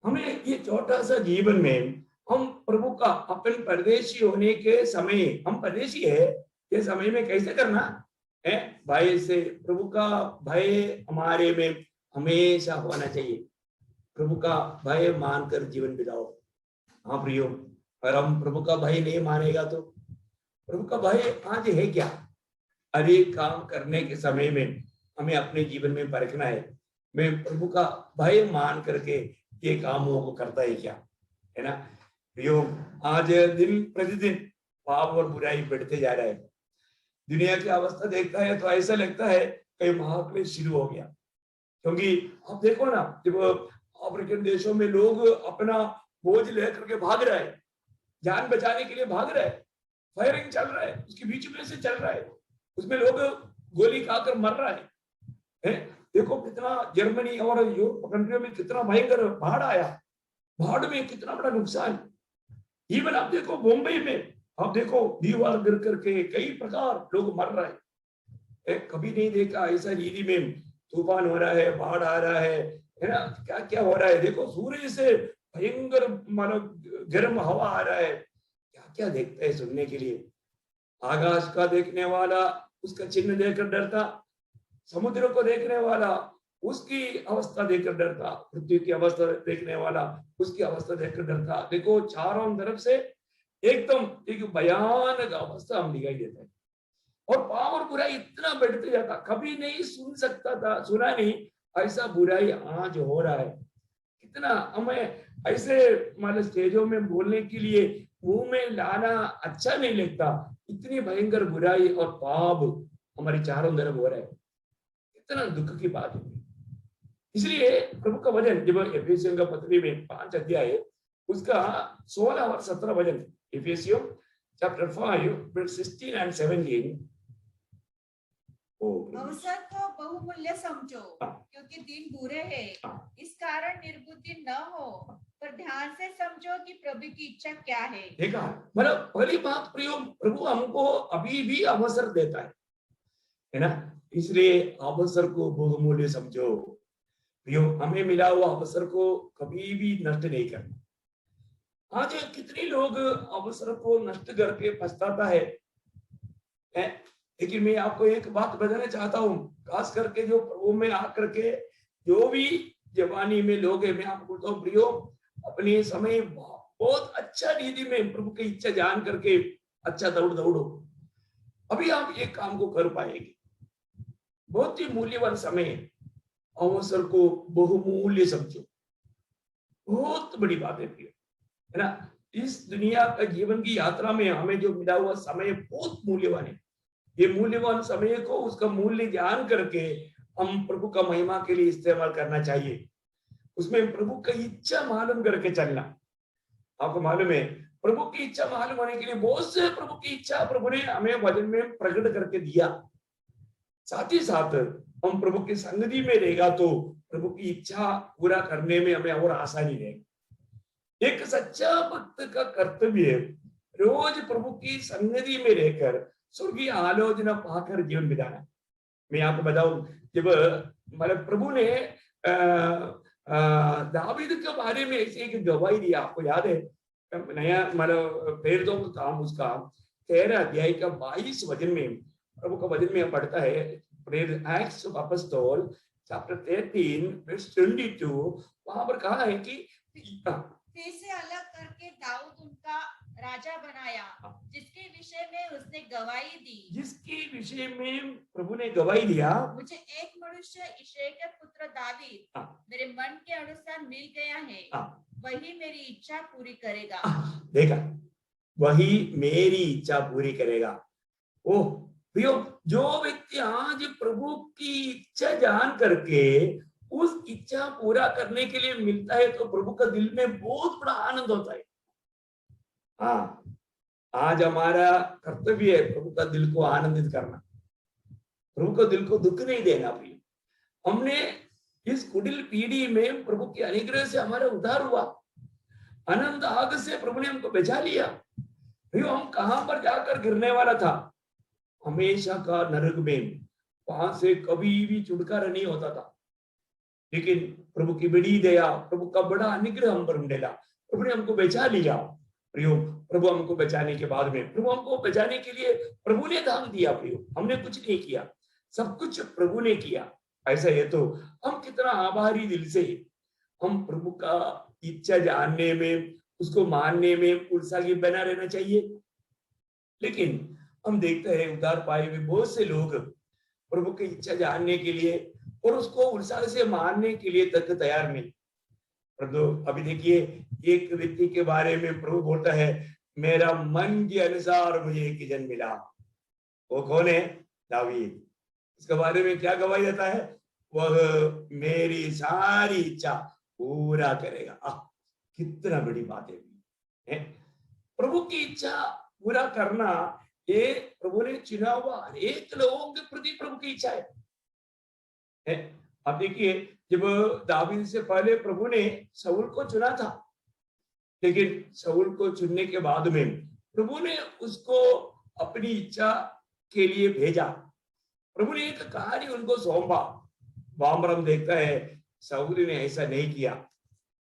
हमें ये छोटा सा जीवन में हम प्रभु का अपन परदेशी होने के समय, हम परदेशी है ये समय में कैसे करना है, भय से, प्रभु का भय हमारे में हमेशा होना चाहिए। प्रभु का भय मानकर जीवन बिताओ। हाँ प्रियो, और हम प्रभु का भय नहीं मानेगा तो प्रभु का भय आज है क्या? अधिक काम करने के समय में हमें अपने जीवन में परखना है, मैं प्रभु का भय मान करके ये कामों को करता है क्या, है ना प्रियो? आज दिन प्रतिदिन पाप और बुराई बढ़ते जा रहा है। दुनिया की अवस्था देखता है तो ऐसा लगता है कहीं महाक्लेश शुरू हो गया, क्योंकि आप देखो ना, जब अफ्रीकन देशों में लोग अपना बोझ लेकर के भाग रहा है, जान बचाने के लिए भाग रहा है, फायरिंग चल रहा है, उसके बीच में से चल रहा है, उसमें लोग गोली खाकर मर रहा है। देखो कितना जर्मनी और यूरोप कंट्रियों में कितना भयंकर बाढ़ आया, बाढ़ में कितना बड़ा नुकसान। इवन आप देखो मुंबई में, आप देखो दीवार गिर करके कई प्रकार लोग मर रहे हैं। कभी नहीं देखा ऐसा रीति में तूफान हो रहा है, बाढ़ आ रहा है ना, क्या क्या हो रहा है। देखो सूर्य से भयंकर मानो गर्म हवा आ रहा है, क्या क्या देखता है सुनने के लिए। आकाश का देखने वाला उसका चिन्ह देखकर डरता, समुद्र को देखने वाला उसकी अवस्था देखकर डरता, पृथ्वी की अवस्था देखने वाला उसकी अवस्था देखकर डरता। देखो चारों तरफ से एकदम एक भयानक अवस्था हम दिखाई देता है, और पाप और बुराई इतना बढ़ते जाता, कभी नहीं सुन सकता था, सुना नहीं ऐसा बुराई आज हो रहा है। कितना हमें ऐसे मतलब स्टेजों में बोलने के लिए मुंह में लाना अच्छा नहीं लगता, इतनी भयंकर बुराई और पाप हमारी चारों तरफ हो रहा है, इतना दुख की बात है। इसलिए प्रभु का वचन जब एफेसियों का पत्री में 5 अध्याय उसका 16 और 17 वचन, एफेसियों चैप्टर 5 वर्स 16 and 17, अवसर को बहुमूल्य समझो, क्योंकि दिन बुरे हैं। इस कारण निर्बुद्धि न हो, पर ध्यान से समझो कि प्रभु की इच्छा क्या है। देखा, मतलब पहली बात प्रियो, प्रभु हमको अभी भी अवसर देता है ना, इसलिए अवसर को बहुमूल्य समझो। प्रियो, हमें मिला हुआ अवसर को कभी भी नष्ट नहीं करना। आज कितने लोग अवसर को नष्ट करके पछताता है, लेकिन मैं आपको एक बात बताना चाहता हूँ, खास करके जो प्रभु में आकर के जो भी जवानी में लोग हैं, मैं आपको तो प्रियो अपने समय बहुत अच्छा रीति में प्रभु की इच्छा जान करके अच्छा दौड़ो, अभी आप एक काम को कर पाएंगे। बहुत ही मूल्यवान समय है, अवसर को बहुमूल्य समझो, बहुत बड़ी बात है प्रियो, है ना। इस दुनिया का जीवन की यात्रा में हमें जो मिला हुआ समय बहुत मूल्यवान है। ये मूल्यवान समय को उसका मूल्य जान करके हम प्रभु का महिमा के लिए इस्तेमाल करना चाहिए, उसमें प्रभु की इच्छा मालूम करके चलना। आपको मालूम है प्रभु की इच्छा मालूम होने के लिए बहुत से प्रभु की इच्छा प्रभु ने हमें वचन में प्रकट करके दिया। साथ ही साथ हम प्रभु की संगति में रहेगा तो प्रभु की इच्छा पूरा करने में हमें और आसानी रहेगी। एक सच्चा भक्त का कर्तव्य है रोज प्रभु की संगति में रहकर स्वर्गीय आलोचना पाकर जीवन बिताना। मैं आपको बताऊं, जब मतलब प्रभु ने दावीद के बारे में ऐसे एक गवाही दिया, आपको याद है, नया मतलब प्रेरितों का काम उसका 13 अध्याय का 22 वचन में प्रभु का वचन में पढ़ता है, Acts of Apostle chapter 13 verse 22, वहां पर कहा है कि से अलग करके दाऊद उनका राजा बनाया, जिसके विषय में उसने गवाही दी, जिसके विषय में प्रभु ने गवाही दिया, मुझे एक मनुष्य यिशै के पुत्र दावीद मेरे मन के अनुसार मिल गया है, वही मेरी इच्छा पूरी करेगा। देखा, वही मेरी इच्छा पूरी करेगा। ओह प्रियो, जो व्यक्ति आज प्रभु की इच्छा जान करके उस इच्छा पूरा करने के लिए मिलता है तो प्रभु का दिल में बहुत बड़ा आनंद होता है। हाँ, आज हमारा कर्तव्य है प्रभु का दिल को आनंदित करना, प्रभु को दिल को दुख नहीं देना। प्रिय, हमने इस कुटिल पीढ़ी में प्रभु के अनुग्रह से हमारा उद्धार हुआ, अनंत आग से प्रभु ने हमको बचा लिया। प्रियो, हम कहां पर जाकर गिरने वाला था, हमेशा का नरक में, वहां से कभी भी छुटकारा नहीं होता था। लेकिन प्रभु की बड़ी दया, प्रभु का बड़ा अनुग्रह हम पर मिला, प्रभु ने हमको बचा लिया। प्रियो, प्रभु हमको बचाने के बाद में, प्रभु हमको बचाने के लिए प्रभु ने दान दिया। प्रियो, हमने कुछ नहीं किया, सब कुछ प्रभु ने किया। ऐसा है तो हम कितना आभारी दिल से हम प्रभु का इच्छा जानने में, उसको मानने में उत्साही बना रहना चाहिए। लेकिन हम देखते हैं उद्धार पाए हुए बहुत से लोग प्रभु की इच्छा जानने के लिए और उसको उत्साह से मानने के लिए तक तैयार नहीं। परंतु अभी देखिए, एक व्यक्ति के बारे में प्रभु बोलता है, मेरा मन के अनुसार मुझे एक जन मिला। वो कौन है? दावीद। इसके बारे में क्या गवाही देता है? वह मेरी सारी इच्छा पूरा करेगा। कितना बड़ी बात है। प्रभु की इच्छा पूरा करना, ये प्रभु ने चुना हुआ अनेक लोगों के प्रति प्रभु की इच्छा है। अब देखिए, जब दावीद से पहले प्रभु ने शाऊल को चुना था, लेकिन शाऊल को चुनने के बाद में प्रभु ने उसको अपनी इच्छा के लिए भेजा। प्रभु ने एक कार्य उनको सौंपा। वहां पर हम देखता है शाऊल ने ऐसा नहीं किया।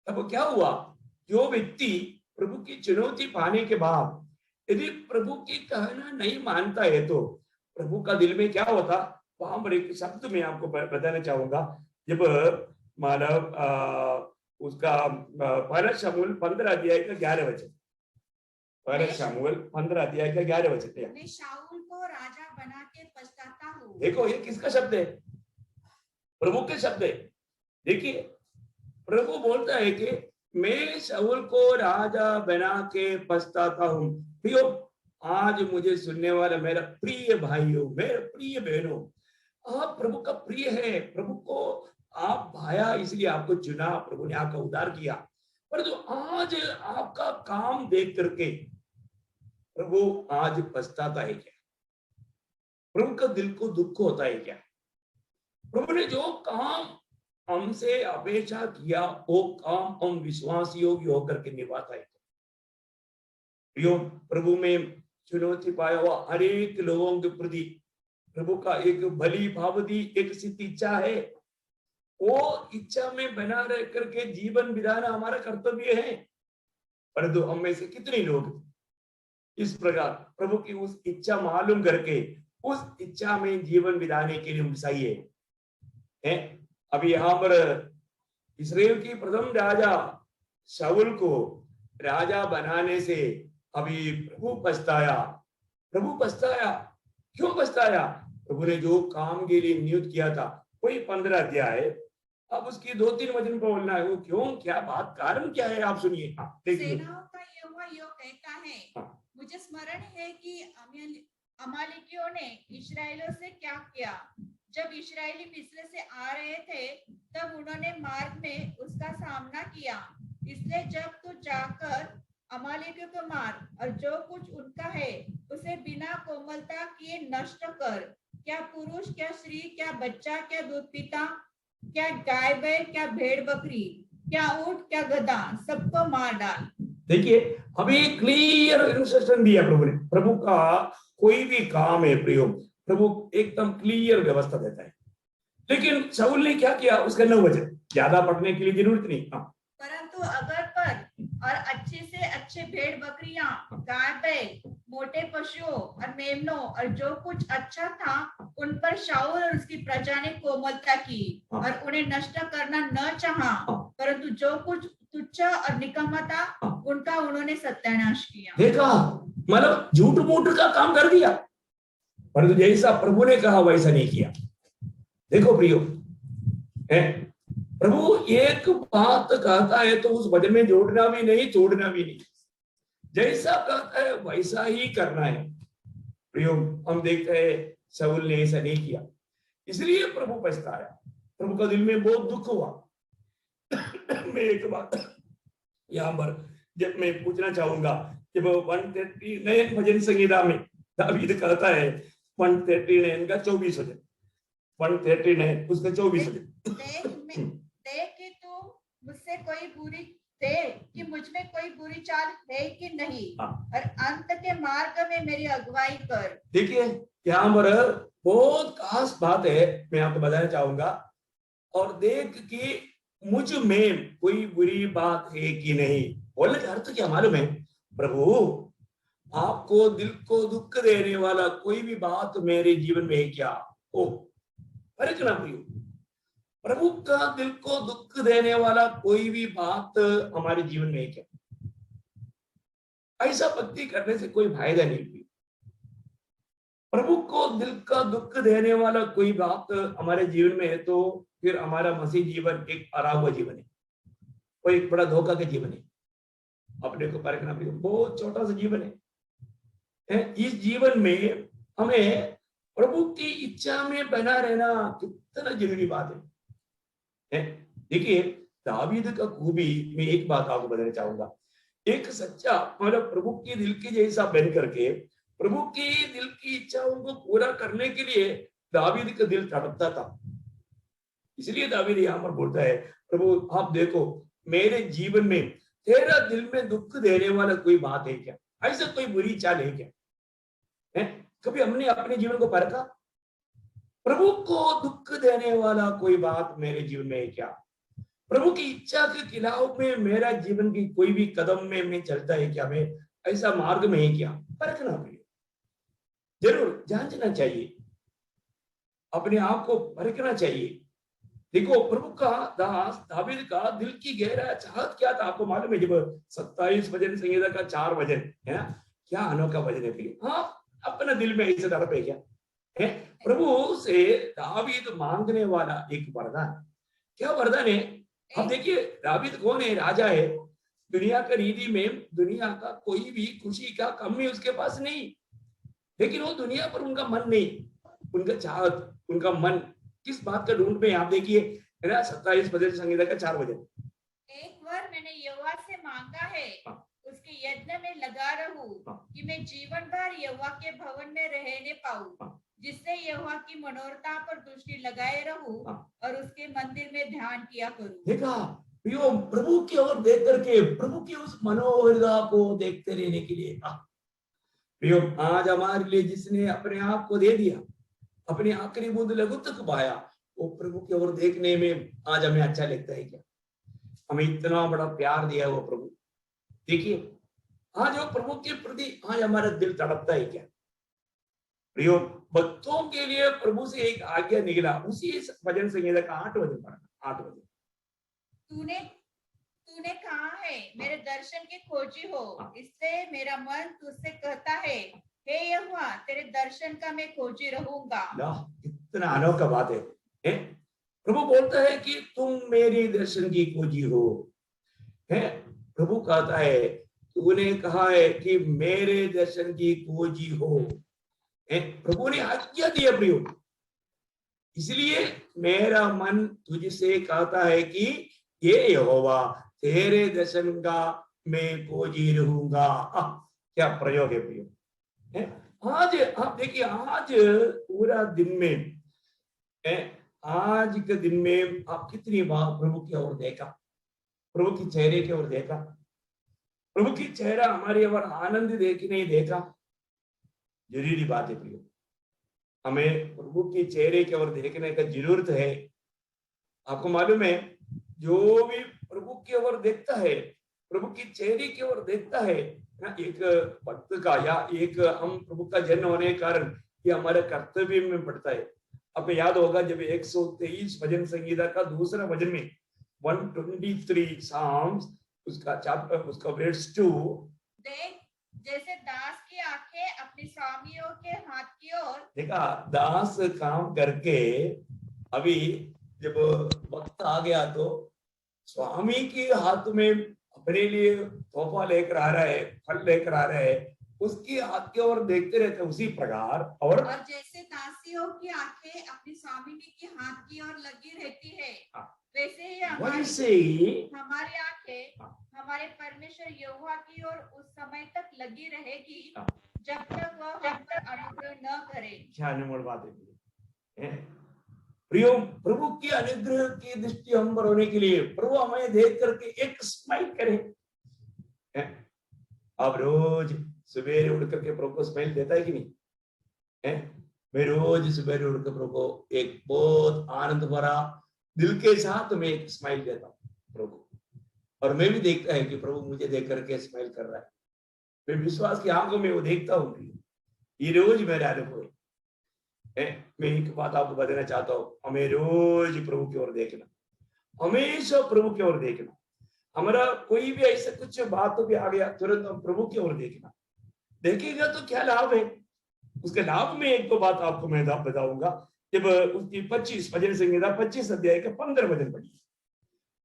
तब क्या हुआ? जो व्यक्ति प्रभु की चुनौती पाने के बाद यदि प्रभु की कहना नहीं मानता है, तो प्रभु का दिल में क्या होता? वहां पर एक शब्द मैं आपको बताना चाहूंगा। जब मानव उसका पहला शमूएल 15 अध्याय का 11 वचन, पहला शमूएल 15 अध्याय का 11 वचन, मैं शाऊल को राजा बना के पछताता हूँ। देखो, ये किसका शब्द है? प्रभु के शब्द है। देखिए, प्रभु बोलता है कि मैं शाऊल को राजा बना के पछताता हूँ। प्रियो, आज मुझे सुनने वाला मेरा प्रिय भाइयों, मेरे प्रिय बहनों, आप प्रभु का प्रिय है, प्रभु को आप भाया, इसलिए आपको चुना, प्रभु ने आपका उद्धार किया। परंतु आज आपका काम देख करके प्रभु आज पछताता है क्या? प्रभु का दिल को दुख होता है क्या? प्रभु ने जो काम हमसे अपेक्षा किया, वो काम हम विश्वास योग्य होकर के निभाता है। प्रभु में चुनौती पाया हुआ हर एक लोगों के प्रति प्रभु का एक भली भावती एक सिद्ध इच्छा है। वो इच्छा में बना रह करके जीवन बिताना हमारा कर्तव्य है। परंतु हम में से कितने लोग इस प्रकार प्रभु की उस इच्छा मालूम करके उस इच्छा में जीवन बिताने के लिए उत्साही है? अभी यहाँ पर इस्राएल की प्रथम राजा शाऊल को राजा बनाने से अभी प्रभु पछताया। प्रभु पछताया, क्यों पछताया? प्रभु ने जो काम के लिए नियुक्त किया था, वही 15 अध्याय, अब उसकी 2-3 वचन को बोलना है। वो क्यों, क्या बात, कारण क्या है, आप सुनिए। सेनाओं का यहोवा यो कहता है, मुझे स्मरण है कि अमालेकियों ने इस्राएलियों से क्या किया। जब इस्राएली मिस्र से आ रहे थे, तब उन्होंने मार्ग में उसका सामना किया। इसलिए जब तू जाकर अमालेकियों को मार और जो कुछ उनका है उसे बिना कोमलता किए नष्ट कर। क्या पुरुष, क्या स्त्री, क्या बच्चा, क्या दूध पीता, क्या गाय बैल, क्या भेड़ बकरी, क्या ऊंट, क्या गधा, सबको मार डाल। देखिए, अभी क्लियर इंस्ट्रक्शन दिया प्रभु ने। प्रभु का कोई भी काम है प्रियो, प्रभु एकदम क्लियर व्यवस्था देता है। लेकिन शाऊल ने क्या किया? उसका 9 वचन, ज्यादा पढ़ने की जरूरत नहीं। परंतु अगर पर और अच्छे से अच्छे भेड़ बकरियां, गाय बैल, मोटे पशुओं और मेमनों और जो कुछ अच्छा था, उन पर शाऊल और उसकी प्रजा ने कोमलता की और उन्हें नष्ट करना न चाहा, परंतु जो कुछ तुच्छ और निकम्मा था, उनका उन्होंने सत्यानाश किया। देखा, मतलब झूठ मूठ का काम कर दिया, परंतु जैसा प्रभु ने कहा वैसा नहीं किया। देखो प्रियो, प्रभु एक बात कहता है तो उस वचन में जोड़ना भी नहीं, तोड़ना भी नहीं, जैसा कहता है वैसा ही करना है। प्रियो, हम देखते हैं शाऊल ने ऐसा नहीं किया, इसलिए प्रभु पछताया, प्रभु का दिल में बहुत दुख हुआ। मैं एक बात यहाँ पर जब मैं पूछना चाहूंगा, जब 139 भजन संहिता में दावीद कहता है 139 का 24 वचन, 139 उसका 24 वचन, देख कि तू मुझसे कोई बुरी देख कि मुझ में कोई बुरी चाल है कि नहीं, और अंत के मार्ग में मेरी अगुवाई कर। देखिए यहाँ पर बहुत खास बात है, मैं आपको बताना चाहूंगा। और देख कि मुझ में कोई बुरी बात है कि नहीं, बोलने का अर्थ क्या मालूम है? प्रभु आपको दिल को दुख देने वाला कोई भी बात मेरे जीवन में है क्या? ओ अरे ना प्रियो, प्रभु का दिल को दुख देने वाला कोई भी बात हमारे जीवन में है क्या? ऐसा भक्ति करने से कोई फायदा नहीं। प्रभु को दिल का दुख देने वाला कोई बात हमारे जीवन में है तो फिर हमारा मसीह जीवन एक अरा हुआ जीवन है, वो एक बड़ा धोखा का जीवन है। अपने को परखना भी बहुत छोटा सा जीवन है। इस जीवन में हमें प्रभु की इच्छा में बना रहना कितना जरूरी बात है। देखिए दावीद का खूबी में एक बात आपको बताना चाहूंगा। एक सच्चा मतलब प्रभु की दिल की जैसा बन करके प्रभु की दिल की इच्छाओं को पूरा करने के लिए दावीद का दिल तड़पता था। इसलिए दावीद यहाँ पर बोलता है, प्रभु आप देखो मेरे जीवन में तेरा दिल में दुख देने वाला कोई बात है क्या? ऐसा कोई बुरी चाल है क्या? कभी हमने अपने जीवन को परखा? प्रभु को दुख देने वाला कोई बात मेरे जीवन में है क्या? प्रभु की इच्छा के खिलाफ में मेरा जीवन की कोई भी कदम में मैं चलता है क्या? मैं ऐसा मार्ग में है क्या? परखना पड़ेगा, जरूर जांचना चाहिए, अपने आप को परखना चाहिए। देखो प्रभु का दास दावीद का दिल की गहरा चाहत क्या था आपको मालूम है? जब 27 भजन संहिता का 4 भजन है, क्या अनोखा भजन है। हाँ अपना दिल में ऐसे तड़प है क्या है? प्रभु से दावीद मांगने वाला एक वरदान, क्या वरदान है? अब देखिए दावीद कौन है? राजा है। दुनिया का रीति में दुनिया का कोई भी खुशी का कमी उसके पास नहीं, लेकिन वो दुनिया पर उनका मन नहीं, उनका चाहत उनका मन किस बात का ढूंढ में आप देखिए है ना 27 भजन संहिता का 4 भजन। एक बार मैंने यहोवा से मांगा है, उसके यज्ञ में लगा रहूं, कि मैं जीवन भर यहोवा के भवन में रहने पाऊं, जिससे यहोवा की मनोरथा पर दृष्टि लगाए रहूं और उसके मंदिर में ध्यान किया करूं। देखा प्रियो, प्रभु की ओर देख करके प्रभु की उस मनोहरता को देखते रहने के लिए प्रियो, आज हमारे लिए जिसने अपने आप को दे दिया, अपने आखिरी बूंद लघु तक पाया, वो प्रभु की ओर देखने में आज हमें अच्छा लगता है क्या? हमें इतना बड़ा प्यार दिया वो प्रभु। देखिए आज वो प्रभु के प्रति आज हमारा दिल तड़पता है क्या? प्रियो, भक्तों के लिए प्रभु से एक आज्ञा निकला, उसी भजन संहिता का 8 भजन पढ़ना। 8 भजन। तूने कहा है मेरे दर्शन के खोजी हो, इससे मेरा मन तुझसे कहता है, हे यहोवा तेरे दर्शन का मैं खोजी रहूंगा। कितना अनोखा बात है? प्रभु बोलता है कि तुम मेरी दर्शन की खोजी हो। प्रभु कहता है तूने कहा है कि मेरे दर्शन की खोजी हो। प्रभु ने आज्ञा दिया प्रियो, इसलिए मेरा मन तुझसे कहता है कि ये यहोवा तेरे दर्शन का मैं खोजी रहूंगा। क्या प्रयोग है प्रियो। आज आप देखिए, आज पूरा दिन में आज के दिन में आप कितनी बार प्रभु की ओर देखा, प्रभु की चेहरे की ओर देखा, प्रभु की चेहरा हमारी ओर आनंद देखी नहीं देखा? जरूरी बात है प्रियो, हमें प्रभु की चेहरे की ओर देखने का जरूरत है। आपको मालूम है जो भी प्रभु की ओर देखता है, प्रभु की चेहरे की ओर देखता है ना, एक भक्त का या एक हम प्रभु का जन होने के कारण ये हमारे कर्तव्य में पड़ता है। आपको याद होगा जब 123 भजन संहिता का दूसरा भजन में 123 साम्स उसका चैप्टर उसका वर्स 2, देख जैसे दास की आंखें अपने स्वामियों के हाथ की ओर। देखा दास काम करके अभी जब वक्त आ गया तो स्वामी के हाथ में अपने लिए तोहफा लेकर आ रहा है, फल लेकर आ रहा है, उसकी आंख की ओर देखते रहते हैं, उसी प्रकार और जैसे दासियों की आंखें अपनी स्वामिनी के हाथ की ओर लगी रहती है, हाँ। वैसे ही वैसे ही हमारी आंखें हाँ। हमारे परमेश्वर यहोवा की ओर उस समय तक लगी रहेगी हाँ। जब तक वह हम पर अनुग्रह न करे। क्या अनमोल बात है प्रियो, प्रभु की अनुग्रह की दृष्टि हम पर होने के लिए प्रभु हमें देख करके एक स्माइल करें। आप रोज सवेरे उठ करके प्रभु को स्माइल देता है कि नहीं है? मैं रोज सवेरे उठकर प्रभु को एक बहुत आनंद भरा दिल के साथ में एक स्माइल देता हूँ प्रभु, और मैं भी देखता है कि प्रभु मुझे देख करके स्माइल कर रहा है। मैं विश्वास की आंखों में वो देखता हूँ। ये रोज मेरा अनुभव है। मैं एक बात आपको बताना चाहता हूँ, हमें रोज प्रभु की ओर देखना, हमेशा प्रभु की ओर देखना। हमारा कोई भी ऐसा कुछ बात भी आ गया, तुरंत हम प्रभु की ओर देखना। देखेगा तो क्या लाभ है? उसके लाभ में एक दो बात आपको मैं बताऊंगा। जब उसकी 25 भजन संहिता 25 अध्याय का 15 वचन पढ़िए।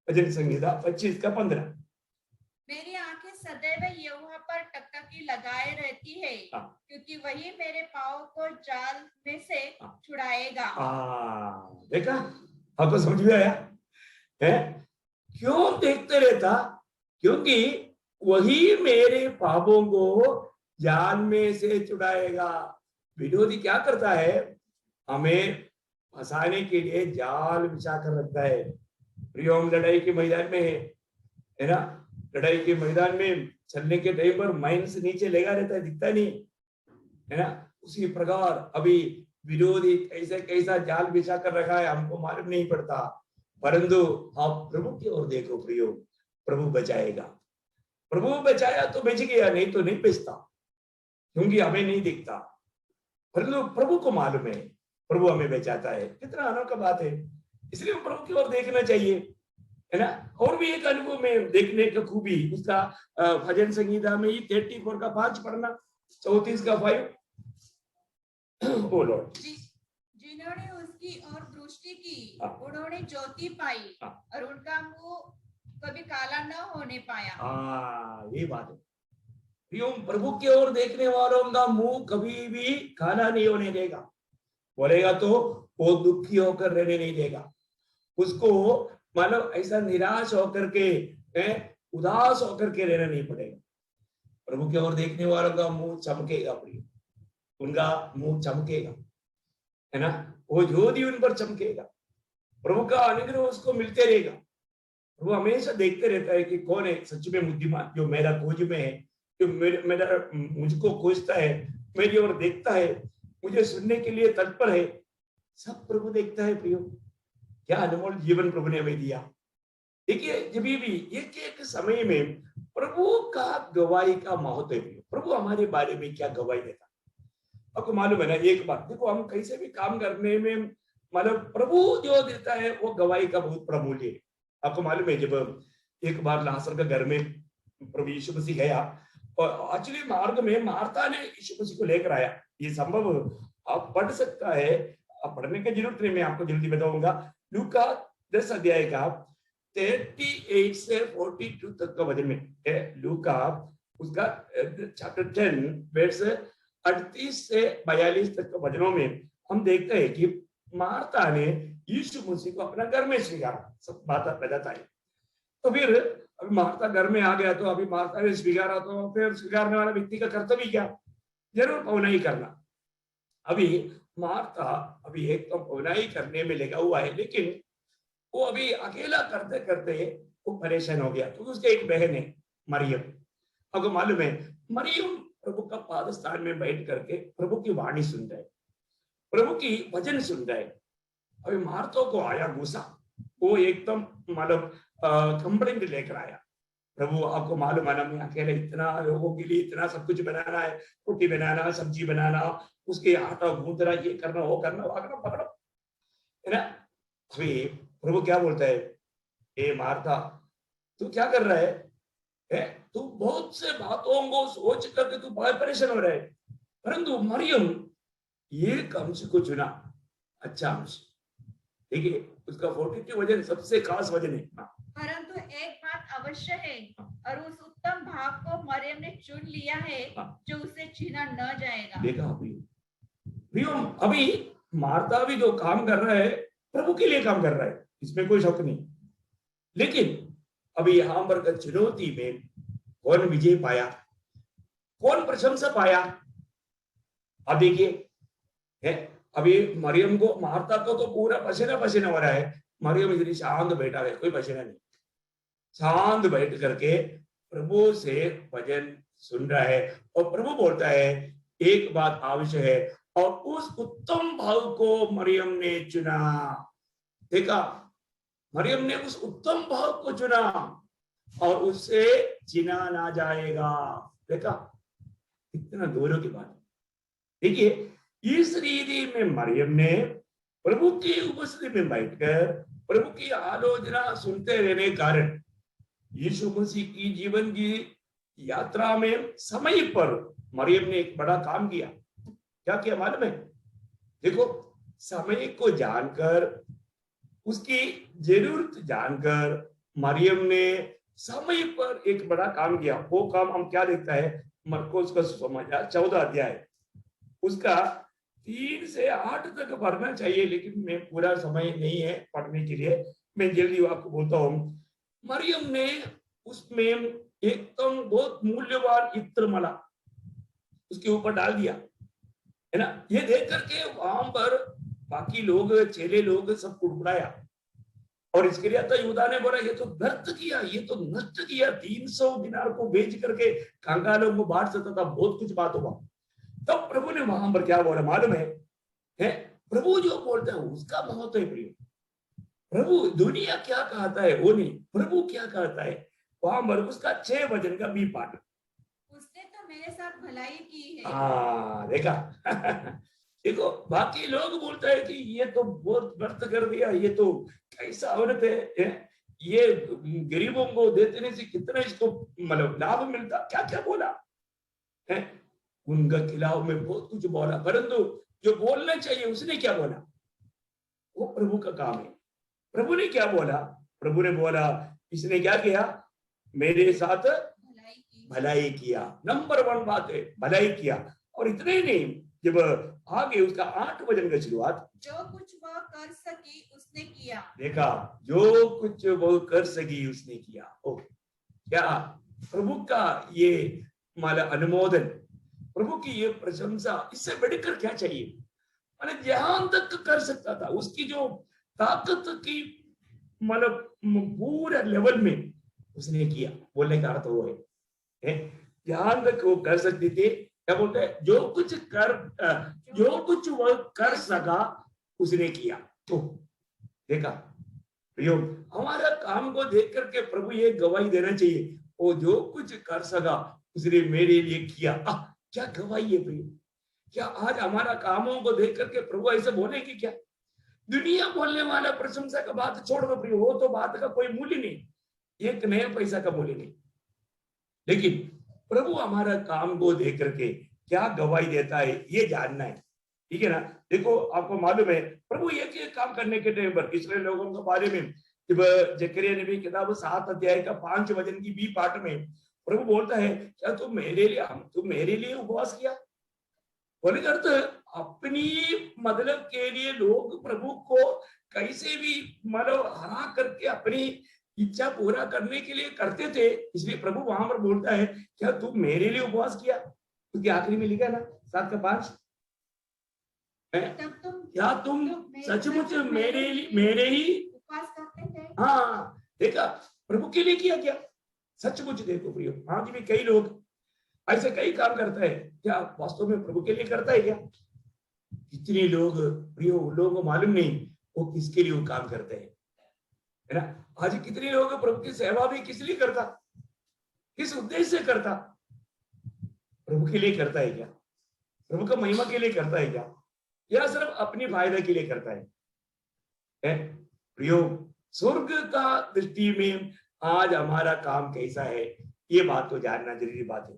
भजन संहिता 25 का 15। मेरी आंखें सदैव यहोवा पर टकटकी लगाए रहती है, क्योंकि वही मेरे पाँव को जाल में से छुड़ाएगा। देखा, आपको समझ में आया है? क्यों देखते रहता? क्योंकि वही मेरे पापों को जाल में से छुड़ाएगा। विरोधी क्या करता है? हमें फंसाने के लिए जाल बिछा कर रखता है। प्रियो, लड़ाई के मैदान में है ना, लड़ाई के मैदान में चलने के टाइम पर माइंस नीचे लगा रहता है, दिखता नहीं है ना। उसी प्रकार अभी विरोधी कैसे कैसा जाल बिछा कर रखा है हमको मालूम नहीं पड़ता, परंतु आप प्रभु की ओर देखो प्रियो, प्रभु बचाएगा। प्रभु बचाया तो बच गया, नहीं तो नहीं बचता, क्योंकि हमें नहीं दिखता, परंतु प्रभु को मालूम है प्रभु हमें बचाता है। कितना अनोखा बात है। इसलिए प्रभु की ओर देखना चाहिए, है ना। और भी एक अनुभव में देखने का खूबी उसका भजन संगीता में 34 का 5 पढ़ना, 34 का 5 बोलो। जिन्होंने उसकी ओर दृष्टि की उन्होंने ज्योति पाई, और उनका मुंह कभी काला न होने पाया। ये बात है। प्रभु की ओर देखने वालों का मुंह कभी भी काला नहीं होने देगा। बोलेगा तो वो दुखी होकर रहने नहीं देगा, उसको मतलब ऐसा निराश होकर के उदास होकर के रहना नहीं पड़ेगा। प्रभु की ओर देखने वालों का मुंह चमकेगा, प्रिय, उनका मुंह चमकेगा, है ना। वो ज्योति उन पर चमकेगा, प्रभु का अनुग्रह उसको मिलते रहेगा। वो हमेशा देखते रहता है कि कौन है सच में बुद्धिमान, जो मेरा खोज में है, जो मेरा मुझको खोजता है, मेरी ओर देखता है, मुझे सुनने के लिए तत्पर है। सब प्रभु देखता है प्रियो। क्या अनमोल जीवन प्रभु ने हमें दिया। देखिए, जब भी एक एक समय में प्रभु का गवाही का महत्व है। प्रभु हमारे बारे में क्या गवाही देता, आपको मालूम है ना। एक बात देखो, हम कैसे भी काम करने में मतलब प्रभु जो देता है वो गवाही का बहुत प्रमूल्य है। आपको मालूम है, जब एक बार लाजर के घर में प्रभु यीशु मसीह गया, और एक्चुअली मार्ग में मार्था ने यीशु मसीह को लेकर आया। ये संभव आप पढ़ सकता है, आप पढ़ने की जरूरत नहीं, मैं आपको जल्दी बताऊंगा। लूका 10 अध्याय का 38 से 42 तक का वचन में है। लूका उसका चैप्टर 10 वर्स 38 से 42 तक के वचनों में हम देखते हैं कि मार्था ने यीशु मसीह को अपना घर में स्वीकारा। सब बात बताता है। तो फिर अभी मार्था घर में आ गया, तो अभी मार्था ने स्वीकारा, तो फिर स्वीकारने वाला व्यक्ति का कर्तव्य क्या? जरूर पौनाई करना। अभी मार्था अभी एक तो पौनाई करने में लगा हुआ है, लेकिन वो अभी अकेला करते करते वो परेशान हो गया। तो उसके एक बहन है मरियम, आपको मालूम है, मरियम प्रभु का पाद स्थान में बैठ करके प्रभु की वाणी सुन रहे, प्रभु की वचन सुन रहे। अभी मार्था को आया गुस्सा, वो एकदम मतलब कंप्लेंट लेकर आया। प्रभु, आपको मालूम है ना, मैं अकेले इतना लोगों के लिए इतना सब कुछ बनाना है, रोटी बनाना, सब्जी बनाना, उसके आटा गूंदना, ये करना, वो करना, पकड़ो, है ना। अभी प्रभु क्या बोलता है, ए मार्था, तू क्या कर रहा है? तू बहुत से बातों को सोच करके तू बहुत परेशान हो रहा है, परंतु मरियम एक अंश को चुना, अच्छा अंश। देखिए, उसका 42 वचन सबसे खास वचन है। परंतु एक बात अवश्य है और उस उत्तम भाग को मरियम ने चुन लिया है जो उसे छीना न जाएगा। देखा प्रियो, अभी मार्ता भी जो काम कर रहा है प्रभु के लिए काम कर रहा है, इसमें कोई शक नहीं। लेकिन अभी यहां पर चुनौती में कौन विजय पाया, कौन प्रशंसा पाया? अब देखिए है, अभी मरियम को, मार्ता को तो पूरा पसीना पसीना हो रहा है, मरियम इतनी शांत बैठा है, कोई पसीना नहीं, शांत बैठ करके प्रभु से भजन सुन रहा है। और प्रभु बोलता है एक बात आवश्यक है, और उस उत्तम भाव को मरियम ने चुना। देखा, मरियम ने उस उत्तम भाव को चुना और उससे चिना ना जाएगा। देखा, इतना गौरव की बात। देखिए, इस रीति में मरियम ने प्रभु की उपस्थिति में बैठकर प्रभु की आलोचना सुनते रहने के कारण यीशु मसीह की जीवन की यात्रा में समय पर मरियम ने एक बड़ा काम किया। क्या किया मालूम है? देखो, समय को जानकर, उसकी जरूरत जानकर मरियम ने समय पर एक बड़ा काम किया। वो काम हम क्या देखता है? मरकुस का समाचार 14 अध्याय, उसका 3 से 8 तक पढ़ना चाहिए, लेकिन मैं पूरा समय नहीं है पढ़ने के लिए, मैं जल्दी आपको बोलता हूँ। मरियम ने उसमें एकदम बहुत मूल्यवान इत्र मला उसके ऊपर डाल दिया, है ना। ये देख करके वहां पर बाकी लोग, चेले लोग सब कुड़कुड़ाया, और इसके लिए तो यूदा ने बोला ये तो व्यर्थ किया, ये तो नष्ट किया, 300 दिनार को बेच करके कंगालों को बांट सकता था, बहुत कुछ बात हुआ। तब प्रभु ने वहां पर क्या बोला मालूम है? प्रभु जो बोलता है उसका महत्व है प्रिय। प्रभु दुनिया क्या कहता है वो नहीं, प्रभु क्या कहता है वहां पर उसका 6 वचन का बी पाठ। उसने तो मेरे साथ भलाई की है। देखा देखो, बाकी लोग बोलते हैं कि ये तो बहुत व्यर्थ कर दिया, ये तो कैसा औरत है, ये गरीबों को देने से कितना इसको मतलब लाभ मिलता, क्या क्या बोला है। उनका खिलाफ में बहुत कुछ बोला, परंतु जो बोलना चाहिए उसने क्या बोला, वो प्रभु का काम है। प्रभु ने क्या बोला? प्रभु ने बोला, इसने क्या किया? मेरे साथ भलाई किया। नंबर 1 बात है, भलाई किया। और इतने ही नहीं, जब आगे उसका 8 वचन का शुरुआत, जो कुछ वह कर सकी उसने किया। देखा, जो कुछ वो कर सकी उसने किया। ओ, क्या प्रभु का ये माला अनुमोदन, प्रभु की ये प्रशंसा, इससे बढ़कर क्या चाहिए? मैंने जहां तक कर सकता था, उसकी जो ताकत की मतलब पूरे लेवल में उसने किया। बोलने का अर्थ वो है, जहां तक वो कर सकती थी, क्या बोलते हैं, जो कुछ वो कर सका उसने किया। तो देखा प्रियो, हमारा काम को देख करके प्रभु ये गवाही देना चाहिए, वो जो कुछ कर सका उसने मेरे लिए किया। क्या गवाही है प्रियो? क्या आज हमारा कामों को देख करके प्रभु ऐसे बोलेंगे क्या? दुनिया बोलने वाला प्रशंसा का बात छोड़ दो प्रियो, वो तो बात का कोई मूल्य नहीं, एक नया पैसा का मूल्य नहीं। लेकिन प्रभु हमारा काम को देख करके क्या गवाही देता है ये जानना है, ठीक है ना। देखो, आपको मालूम है प्रभु एक काम करने के टाइम पर इस्राएल लोगों के बारे में, जब जकरिया नबी किताब 7 अध्याय का 5 वचन की बी पाठ में प्रभु बोलता है, क्या तुम मेरे लिए उपवास किया? बोले अर्थ अपनी मतलब के लिए लोग प्रभु को कैसे भी मतलब हरा करके अपनी इच्छा पूरा करने के लिए करते थे। इसलिए प्रभु वहां पर बोलता है, क्या तुम मेरे लिए उपवास किया? क्योंकि आखिरी में लिखा ना 7 का 5, क्या तुम सचमुच मेरे ही उपवास करते थे? हाँ, देखा, प्रभु के लिए किया क्या? सचमुच। देखो प्रियो, आज भी कई लोग ऐसे कई काम करता है, क्या वास्तव में प्रभु के लिए करता है क्या? कितने लोग प्रियो, लोगों को मालूम नहीं वो किसके लिए वो काम करते हैं, है ना। आज कितने लोग प्रभु की सेवा भी किस लिए करता, किस उद्देश्य से करता? प्रभु के लिए करता है क्या? प्रभु का महिमा के लिए करता है क्या, या सिर्फ अपनी फायदा के लिए करता है? प्रियो, स्वर्ग का दृष्टि में आज हमारा काम कैसा है, ये बात को जानना जरूरी बात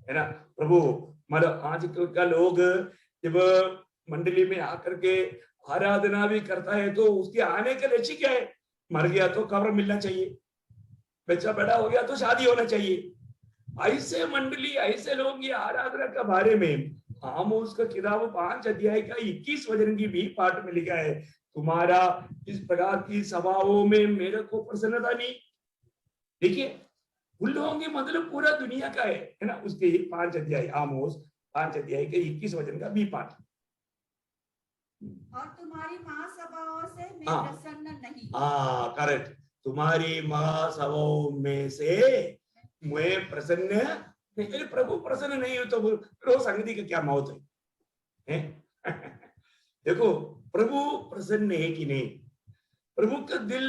है ना। प्रभु मतलब आज का लोग जब मंडली में आकर के आराधना भी करता है तो उसके आने का लक्ष्य क्या है? मर गया तो कब्र मिलना चाहिए, बच्चा बड़ा हो गया तो शादी होना चाहिए। ऐसे मंडली, ऐसे लोग ये आराधना के बारे में आमोस का किताब 5 अध्याय का 21 वचन की भी पाठ में लिखा है, तुम्हारा इस प्रकार की सभाओं में मेरे को प्रसन्नता नहीं। देखिए उन लोगों के मतलब पूरा दुनिया का है ना। उसके 5 अध्याय, आमोस 5 अध्याय के 21 वचन का भी पाठ। और तुम्हारी महासभाओं से मैं हाँ। प्रसन्न नहीं। हाँ करेक्ट, तुम्हारी महासभाओं में से मैं प्रसन्न नहीं। प्रभु प्रसन्न नहीं हो तो फिर वो संगति का क्या मौत है? देखो प्रभु प्रसन्न है कि नहीं, प्रभु का दिल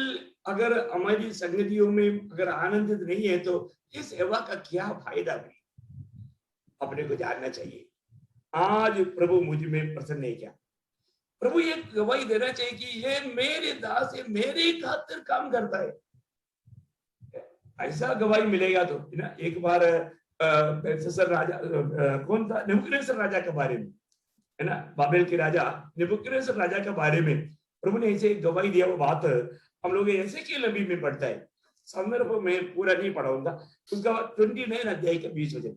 अगर हमारी संगतियों में अगर आनंदित नहीं है तो इस सेवा का क्या फायदा नहीं, अपने को जानना चाहिए। आज प्रभु मुझ में प्रसन्न है क्या? प्रभु ये गवाही देना चाहिए कि ये मेरे दास है, मेरे खातिर काम करता है। ऐसा गवाही मिलेगा तो ना। एक बार बेलशस्सर राजा, कौन था, नेबूकदनेस्सर राजा के बारे में है ना, बाबेल के राजा नेबूकदनेस्सर राजा के बारे में प्रभु ने ऐसे गवाही दिया। वो बात हम लोग ऐसे की नबी में पढ़ता है, संदर्भ में पूरा नहीं पढ़ाऊंगा। उसका 29 अध्याय का 20 वचन,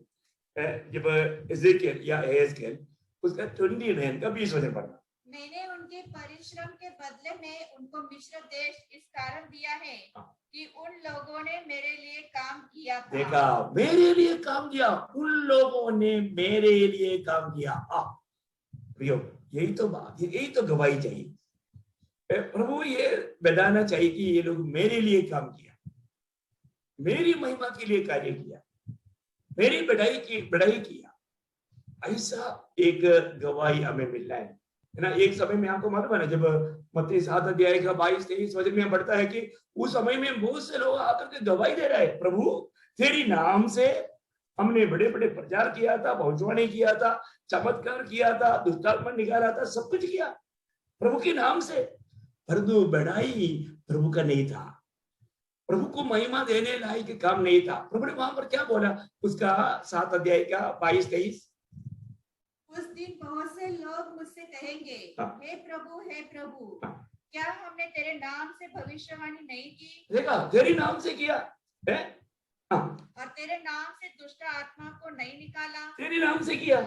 जब एजेकियल या एहेजकेल, उसका 29 का 20 वचन पढ़ना। मैंने उनके परिश्रम के बदले में उनको मिस्र देश इस कारण दिया है कि उन लोगों ने मेरे लिए काम किया था। देखा, मेरे लिए काम किया, उन लोगों ने मेरे लिए काम किया। प्रियो, यही तो बात, यही तो गवाही चाहिए। प्रभु ये बताना चाहिए कि ये लोग मेरे लिए काम किया, मेरी महिमा के लिए कार्य किया, मेरी बढ़ाई किया। ऐसा एक गवाही हमें मिल रहा है ना। एक समय में आपको मालूम है ना, जब मत्ती 7 अध्याय का 22-23 वचन में बढ़ता है कि उस समय में बहुत से लोग आकर के गवाही दे रहे हैं, प्रभु तेरी नाम से हमने बड़े बड़े प्रचार किया था, भविष्यवाणी किया था, चमत्कार किया था, दुष्टात्मा निकाला था, सब कुछ किया प्रभु के नाम से। परंतु बढ़ाई प्रभु का नहीं था, प्रभु को महिमा देने लायक काम नहीं था। प्रभु ने वहां पर क्या बोला, उसका 7 अध्याय का 22-23, उस दिन बहुत से लोग मुझसे कहेंगे, हे प्रभु, क्या हमने तेरे नाम से भविष्यवाणी नहीं की? देखा, तेरे नाम से किया है, और तेरे नाम से दुष्ट आत्मा को नहीं निकाला? तेरे नाम से किया,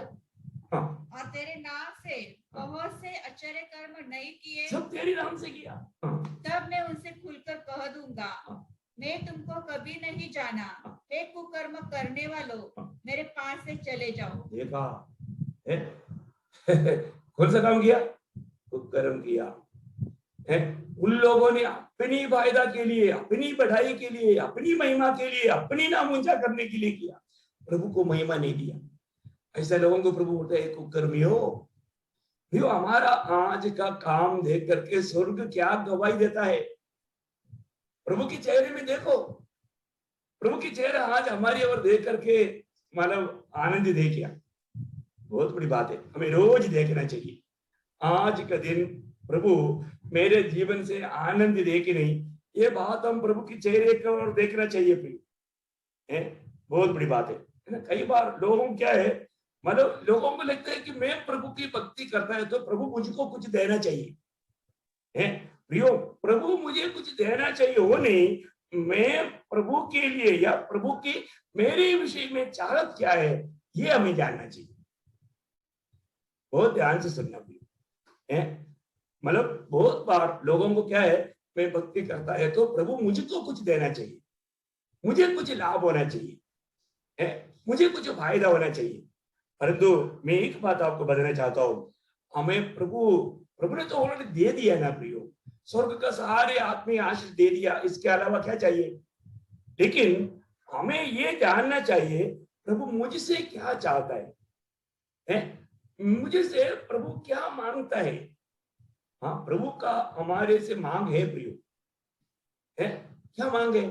और तेरे नाम से बहुत से आश्चर्य कर्म नहीं किए? सब तेरे नाम से किया। तब मैं उनसे खुलकर कह दूंगा, मैं तुमको कभी नहीं जाना, हे कुकर्म करने वालों, मेरे पास से चले जाओ। देखा, कौन सा काम किया? कुकर्म किया है। उन लोगों ने अपनी फायदा के लिए, अपनी बढ़ाई के लिए, अपनी महिमा के लिए, अपनी नाम ऊंचा करने के लिए किया, प्रभु को महिमा नहीं दिया। ऐसे लोगों को प्रभु बोलते हैं कुकर्मियों। हमारा आज का काम देख करके स्वर्ग क्या गवाही देता है? प्रभु के चेहरे में देखो, प्रभु की चेहरा आज हमारी ओर देख करके मतलब आनंद दे क्या, बहुत बड़ी बात है, हमें रोज देखना चाहिए। आज का दिन प्रभु मेरे जीवन से आनंद दे कि नहीं, ये बात हम प्रभु की चेहरे की ओर देखना चाहिए। फिर बहुत बड़ी बात है ना। कई बार लोगों क्या है, मतलब लोगों को लगता है कि मैं प्रभु की भक्ति करता है तो प्रभु मुझको कुछ देना चाहिए है। प्रियो, प्रभु मुझे कुछ देना चाहिए वो नहीं, मैं प्रभु के लिए या प्रभु की मेरे विषय में चाहत क्या है ये हमें जानना चाहिए। बहुत ध्यान से सुनना है। मतलब बहुत बार लोगों को क्या है, मैं भक्ति करता है तो प्रभु मुझको कुछ देना चाहिए, मुझे कुछ लाभ होना चाहिए, मुझे कुछ फायदा होना चाहिए। परंतु मैं एक बात आपको बताना चाहता हूं, हमें प्रभु ने तो ऑलरेडी दे दिया ना प्रियो, स्वर्ग का सारे आत्मीय आशीष दे दिया, इसके अलावा क्या चाहिए? लेकिन हमें ये जानना चाहिए प्रभु मुझसे क्या चाहता है, मुझे से प्रभु क्या मांगता है। हाँ, प्रभु का हमारे से मांग है प्रियो, क्या मांग है?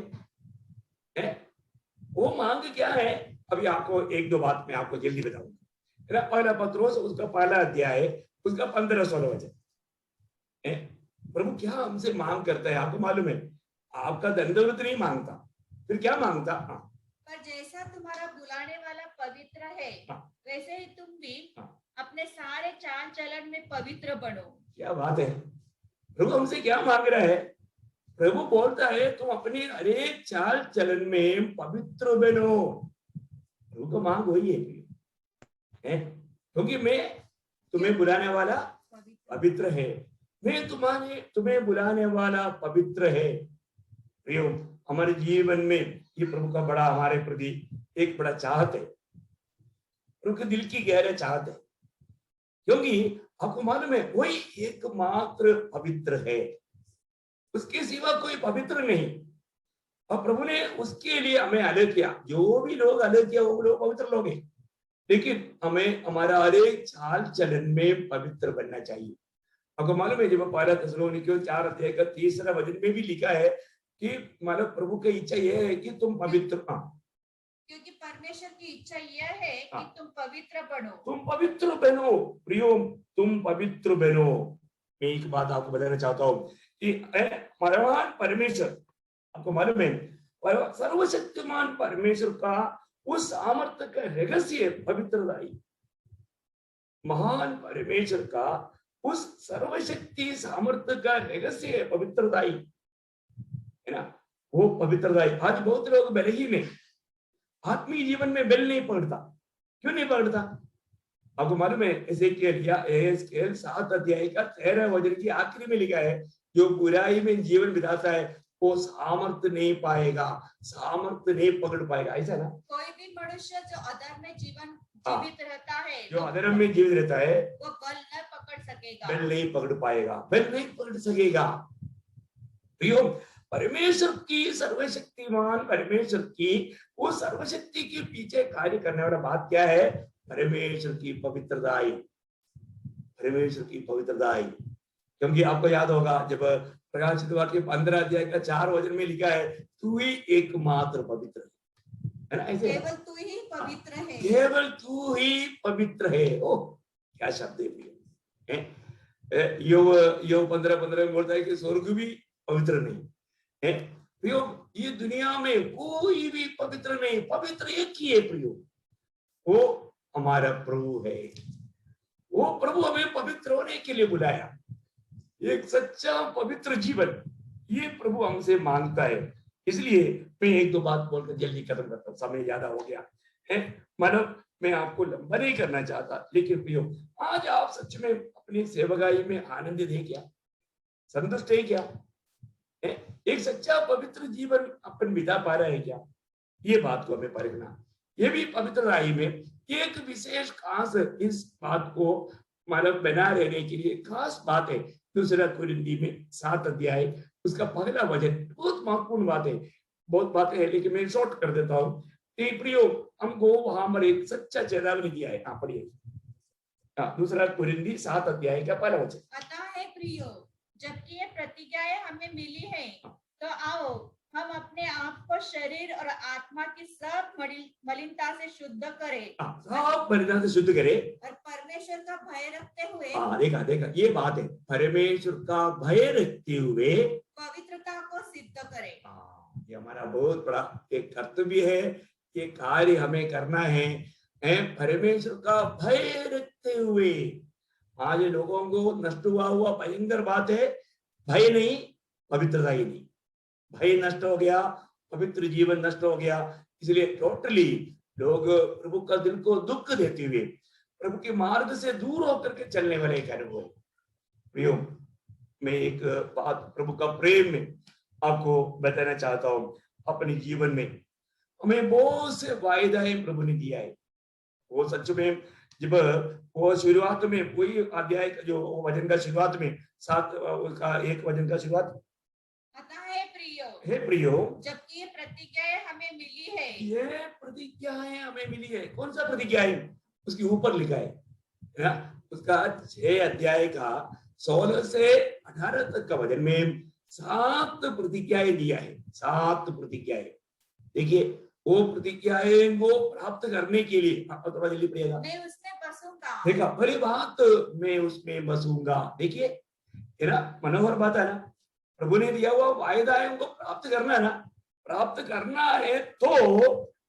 वो मांग क्या है? अभी आपको एक दो बात मैं आपको जल्दी बताऊंगा। पहला पत्रोस उसका पहला अध्याय उसका 15-16 वचन, प्रभु क्या हमसे मांग करता है आपको मालूम है? आपका दंडवत नहीं मांगता, फिर क्या मांगता? पर जैसा तुम्हारा बुलाने वाला पवित्र है, वैसे ही तुम भी अपने सारे चाल चलन में पवित्र बनो। क्या बात है, प्रभु हमसे क्या मांग रहा है? प्रभु बोलता है तुम अपने हरेक चाल चलन में पवित्र बनो। प्रभु का मांग वही है, क्योंकि मैं तुम्हें बुलाने वाला पवित्र है, मैं तुम्हें बुलाने वाला पवित्र है। प्रियो, हमारे जीवन में ये प्रभु का बड़ा हमारे प्रति एक बड़ा चाहत है, प्रभु के दिल की गहरे चाहत है, क्योंकि आपको मालूम है वही एकमात्र पवित्र है, उसके सिवा कोई पवित्र नहीं। और प्रभु ने उसके लिए हमें अलग किया। जो भी लोग अलग किया वो लोग पवित्र लोग हैं, लेकिन हमें हमारा हर एक चाल चलन में पवित्र बनना चाहिए। आपको मालूम है जब पहला थिस्सलुनीकियों 4 अध्याय का 3 वचन में भी लिखा है कि मतलब प्रभु की इच्छा यह है कि तुम पवित्र, क्योंकि परमेश्वर की इच्छा यह है कि तुम पवित्र बनो। तुम पवित्र बनो। प्रियो, तुम पवित्र बनो। मैं एक बात आपको बताना चाहता हूँ कि महान परमेश्वर, आपको मालूम है सर्वशक्तिमान परमेश्वर का उस सामर्थ्य का रहस्य पवित्रताई। महान परमेश्वर का उस सर्वशक्ति सामर्थ्य का रहस्य है पवित्रताई, है ना, वो पवित्रताई। आज बहुत लोग बलहीन है, आत्मीय जीवन में बल नहीं पकड़ता। क्यों नहीं पकड़ता? आपको मालूम है एहेजकेल 7 अध्याय का 13 वचन की आखिरी में लिखा है, जो बुराई में जीवन बिताता है वो सामर्थ्य नहीं पाएगा, सामर्थ्य नहीं पकड़ पाएगा। ऐसा ना, कोई भी मनुष्य जो अधर्म में जीवित रहता है, जो अधर्म में जीवित रहता है वो बल न पकड़ सकेगा, बल नहीं पकड़ पाएगा, बल नहीं पकड़ सकेगा। प्रियो, परमेश्वर की सर्वशक्तिमान परमेश्वर की वो सर्वशक्ति के पीछे कार्य करने वाला बात क्या है? परमेश्वर की पवित्रताई, परमेश्वर की पवित्रताई। क्योंकि आपको याद होगा जब प्रकाशित वाक्य 15 अध्याय का 4 वचन में लिखा है, तू ही एकमात्र पवित्र है ना, ऐसे केवल तू ही पवित्र है, केवल तू ही पवित्र है। ओह क्या शब्द है। योग 15:15 में बोलता है कि स्वर्ग भी पवित्र नहीं है। प्रियो, ये दुनिया में कोई भी पवित्र नहीं, पवित्र एक ही है प्रियो, वो हमारा प्रभु है। वो प्रभु हमें पवित्र होने के लिए बुलाया, एक सच्चा पवित्र जीवन ये प्रभु हमसे मांगता है। इसलिए मैं एक दो बात बोलकर जल्दी खत्म करता हूँ, समय ज्यादा हो गया है। मानव, मैं आपको लंबा नहीं करना चाहता, लेकिन प्रियो आज आप सच में अपनी सेवकाई में आनंदित है क्या? संतुष्ट है क्या? एक सच्चा पवित्र जीवन अपन बिता पा रहे हैं क्या? ये बात को हमें परखना। ये भी पवित्र राही में एक विशेष खास इस बात को मानव बना रहने के लिए खास बात है। 2 कुरिन्थी में 7 अध्याय उसका पहला वचन बहुत महत्वपूर्ण बात है, बहुत बातें हैं लेकिन मैं शॉर्ट कर देता हूँ। प्रियो, हमको वहां पर एक सच्चा चेतावनी दिया है। पढ़िए 2 कुरिन्थी 7 अध्याय का पहला वचन। अतः है प्रियो, जबकि ये प्रतिज्ञाएं हमें मिली है, तो आओ हम अपने आप को शरीर और आत्मा की सब मलिनता से शुद्ध करें, सब मलिनता से शुद्ध करें और परमेश्वर का भय रखते हुए, देखा ये बात है, परमेश्वर का भय रखते हुए पवित्रता को सिद्ध करें। ये हमारा बहुत बड़ा एक कर्तव्य है, ये कार्य हमें करना है, परमेश्वर का भय रखते हुए। आज लोगों को नष्ट हुआ भयंकर बात है, भय नहीं, पवित्रता ही नहीं। भय नष्ट हो गया, पवित्र जीवन नष्ट हो गया। इसलिए टोटली लोग प्रभु का दिल को दुख देते हुए प्रभु के मार्ग से दूर होकर के चलने वाले एक अनुभव। प्रियो, मैं एक बात प्रभु का प्रेम में आपको बताना चाहता हूँ। अपने जीवन में हमें बहुत से वायदाएं प्रभु ने दिया है। वो सच में जब वो शुरुआत में वही अध्याय जो वचन का शुरुआत में 7 का 1 वचन का शुरुआत, हे प्रियो, जबकि ये प्रतिज्ञाएं हमें मिली है, ये प्रतिज्ञाएं हमें मिली है। कौन सा प्रतिज्ञाएं? उसके ऊपर लिखा है ना, उसका 6 अध्याय का 16 से 18 तक का वचन में 7 प्रतिज्ञाएं दिया है। 7 प्रतिज्ञाएं। देखिए वो प्रतिज्ञाएं वो प्राप्त करने के लिए थोड़ा जल्दी पढ़िएगा। मैं उसमें बसूंगा, देखा बड़ी बात, मैं उसमें बसूंगा। देखिए है ना, मनोहर बात है ना, प्रभु ने दिया हुआ वायदा है, उनको प्राप्त करना है ना, प्राप्त करना है तो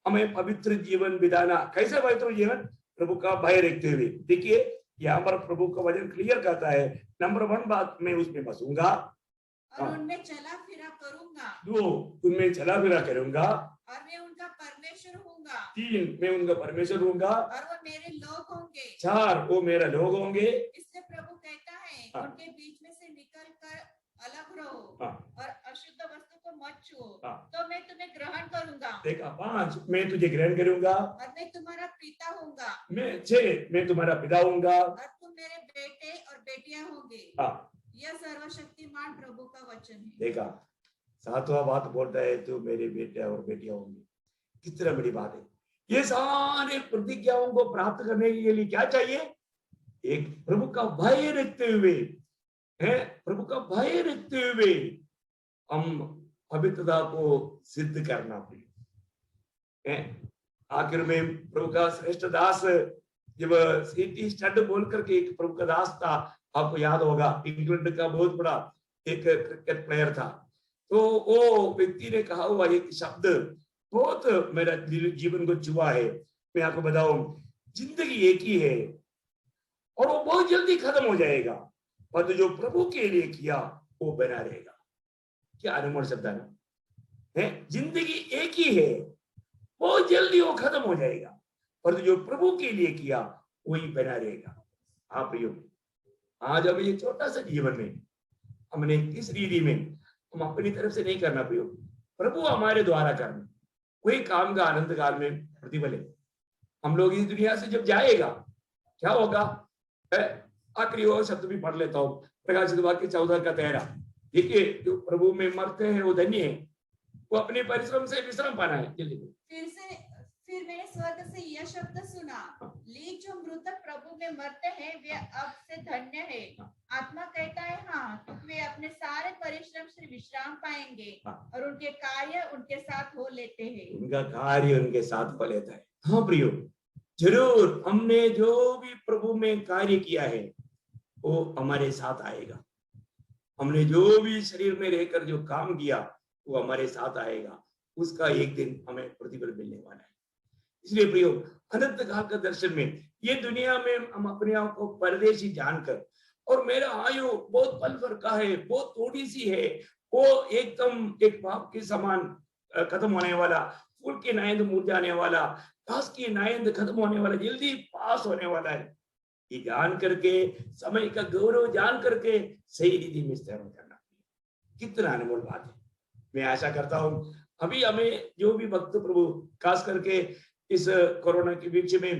हमें पवित्र जीवन बिताना। कैसे पवित्र जीवन? प्रभु का भय रखते हुए। देखिए यहाँ पर प्रभु का वचन क्लियर करता है, नंबर 1 बात, मैं उसमें बसूंगा। और उनमें चला फिरा करूंगा 2 उनमें चला फिरा करूंगा, और मैं उनका परमेश्वर हूँगा 3 मैं उनका परमेश्वर हूँगा, और वो मेरे लोग होंगे। 4 वो मेरा लोग होंगे। इससे प्रभु कहता है हाँ। उनके बीच में से निकल कर अलग रहो हाँ। और अशुद्ध वस्तु को मत छुओ, हाँ। तो मैं तुम्हें ग्रहण करूंगा। देखा 5 मैं तुझे ग्रहण करूंगा, और मैं तुम्हारा पिता हूँगा। 6 मैं तुम्हारा पिता हूँगा, और तुम मेरे बेटे और बेटियां होंगे। हाँ। यह सर्वशक्तिमान प्रभु का वचन है। देखा 7वां बात बोलता है तू मेरे बेटे और बेटियां होंगी। कितना बड़ी बात है। ये सारे प्रतिज्ञाओं को प्राप्त करने के लिए क्या चाहिए? एक प्रभु का भय रखते हुए, है प्रभु का भय रखते हुए हम पवित्रता को सिद्ध करना है। आखिर में प्रभु का श्रेष्ठ दास जब सीटी स्टड बोल करके एक प्रभु का दास था, आपको याद होगा, इंग्लैंड का बहुत बड़ा एक क्रिकेट प्लेयर था। तो वो व्यक्ति ने कहा हुआ एक शब्द बहुत मेरा जीवन को छुआ है। मैं आपको बताऊं, जिंदगी एक ही है और वो बहुत जल्दी खत्म हो जाएगा, पर जो प्रभु के लिए किया वो बना रहेगा। क्या अनमोल शब्द है। जिंदगी एक ही है, बहुत जल्दी वो खत्म हो जाएगा, पर जो प्रभु के लिए किया वही बना रहेगा। आप आज हम ये छोटा सा जीवन में हमने किस रीति में हम अपनी तरफ से नहीं करना प्रयोग, प्रभु हमारे द्वारा करना, कोई काम का अनंत काल में प्रतिफल है। हम लोग इस दुनिया से जब जाएगा क्या होगा? आखिरी और शब्द भी पढ़ लेता हूँ, प्रकाशित वाक्य 14 का 13। देखिए, जो प्रभु में मरते हैं वो धन्य है, वो अपने परिश्रम से विश्राम पाना है। फिर मैंने स्वर्ग से यह शब्द सुना, ली जो मृतक प्रभु में मरते हैं वे अब से धन्य है। आत्मा कहता है हाँ, तो वे अपने सारे परिश्रम से विश्राम पाएंगे और उनके कार्य उनके साथ हो लेते हैं। उनका कार्य उनके साथ हो लेता है। हाँ प्रियो, जरूर हमने जो भी प्रभु में कार्य किया है वो हमारे साथ आएगा। हमने जो भी शरीर में रहकर जो काम किया वो हमारे साथ आएगा, उसका एक दिन हमें प्रतिफल मिलने वाला है। इसलिए प्रियो, अनंत काल का दर्शन में ये दुनिया में हम अपने आप को परदेशी जानकर, और मेरा आयु बहुत पल भर का है, बहुत थोड़ी सी है, वो एकदम एक पाप के समान खत्म होने वाला, फूल की नायंद मुरझाने वाला, घास की नायंद खत्म होने वाला, जल्दी पास होने वाला है। ये जान करके, समय का गौरव जान करके सही रीति में इस्तेमाल करना, कितना अनमोल बात है। मैं आशा करता हूँ अभी हमें जो भी भक्त प्रभु, खास करके इस कोरोना के बीच में,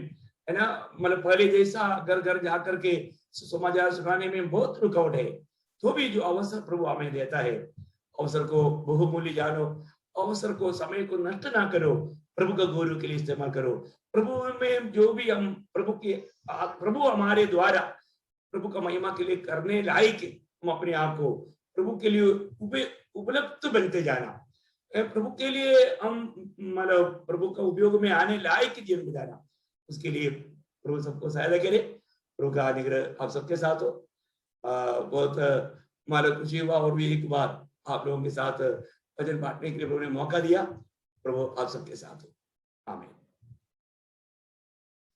है ना, मतलब पहले जैसा घर घर जा करके समाचार सुनाने में बहुत रुकावट है, तो भी जो अवसर प्रभु हमें देता है, अवसर को बहुमूल्य जानो, अवसर को, समय को नष्ट ना करो, प्रभु का गौरव के लिए इस्तेमाल करो। प्रभु में जो भी हम प्रभु हमारे द्वारा प्रभु का महिमा के लिए करने लायक, हम अपने आप को प्रभु के लिए उपलब्ध बनते जाना, प्रभु के लिए हम मतलब प्रभु का उपयोग में आने लायक जीवन बिताना, उसके लिए प्रभु सबको सहायता करे। प्रभु का अनुग्रह आप सबके साथ हो। बहुत मतलब खुशी हुआ, और भी एक बार आप लोगों के साथ भजन बांटने के लिए प्रभु ने मौका दिया। प्रभु आप सबके साथ हो। आमीन।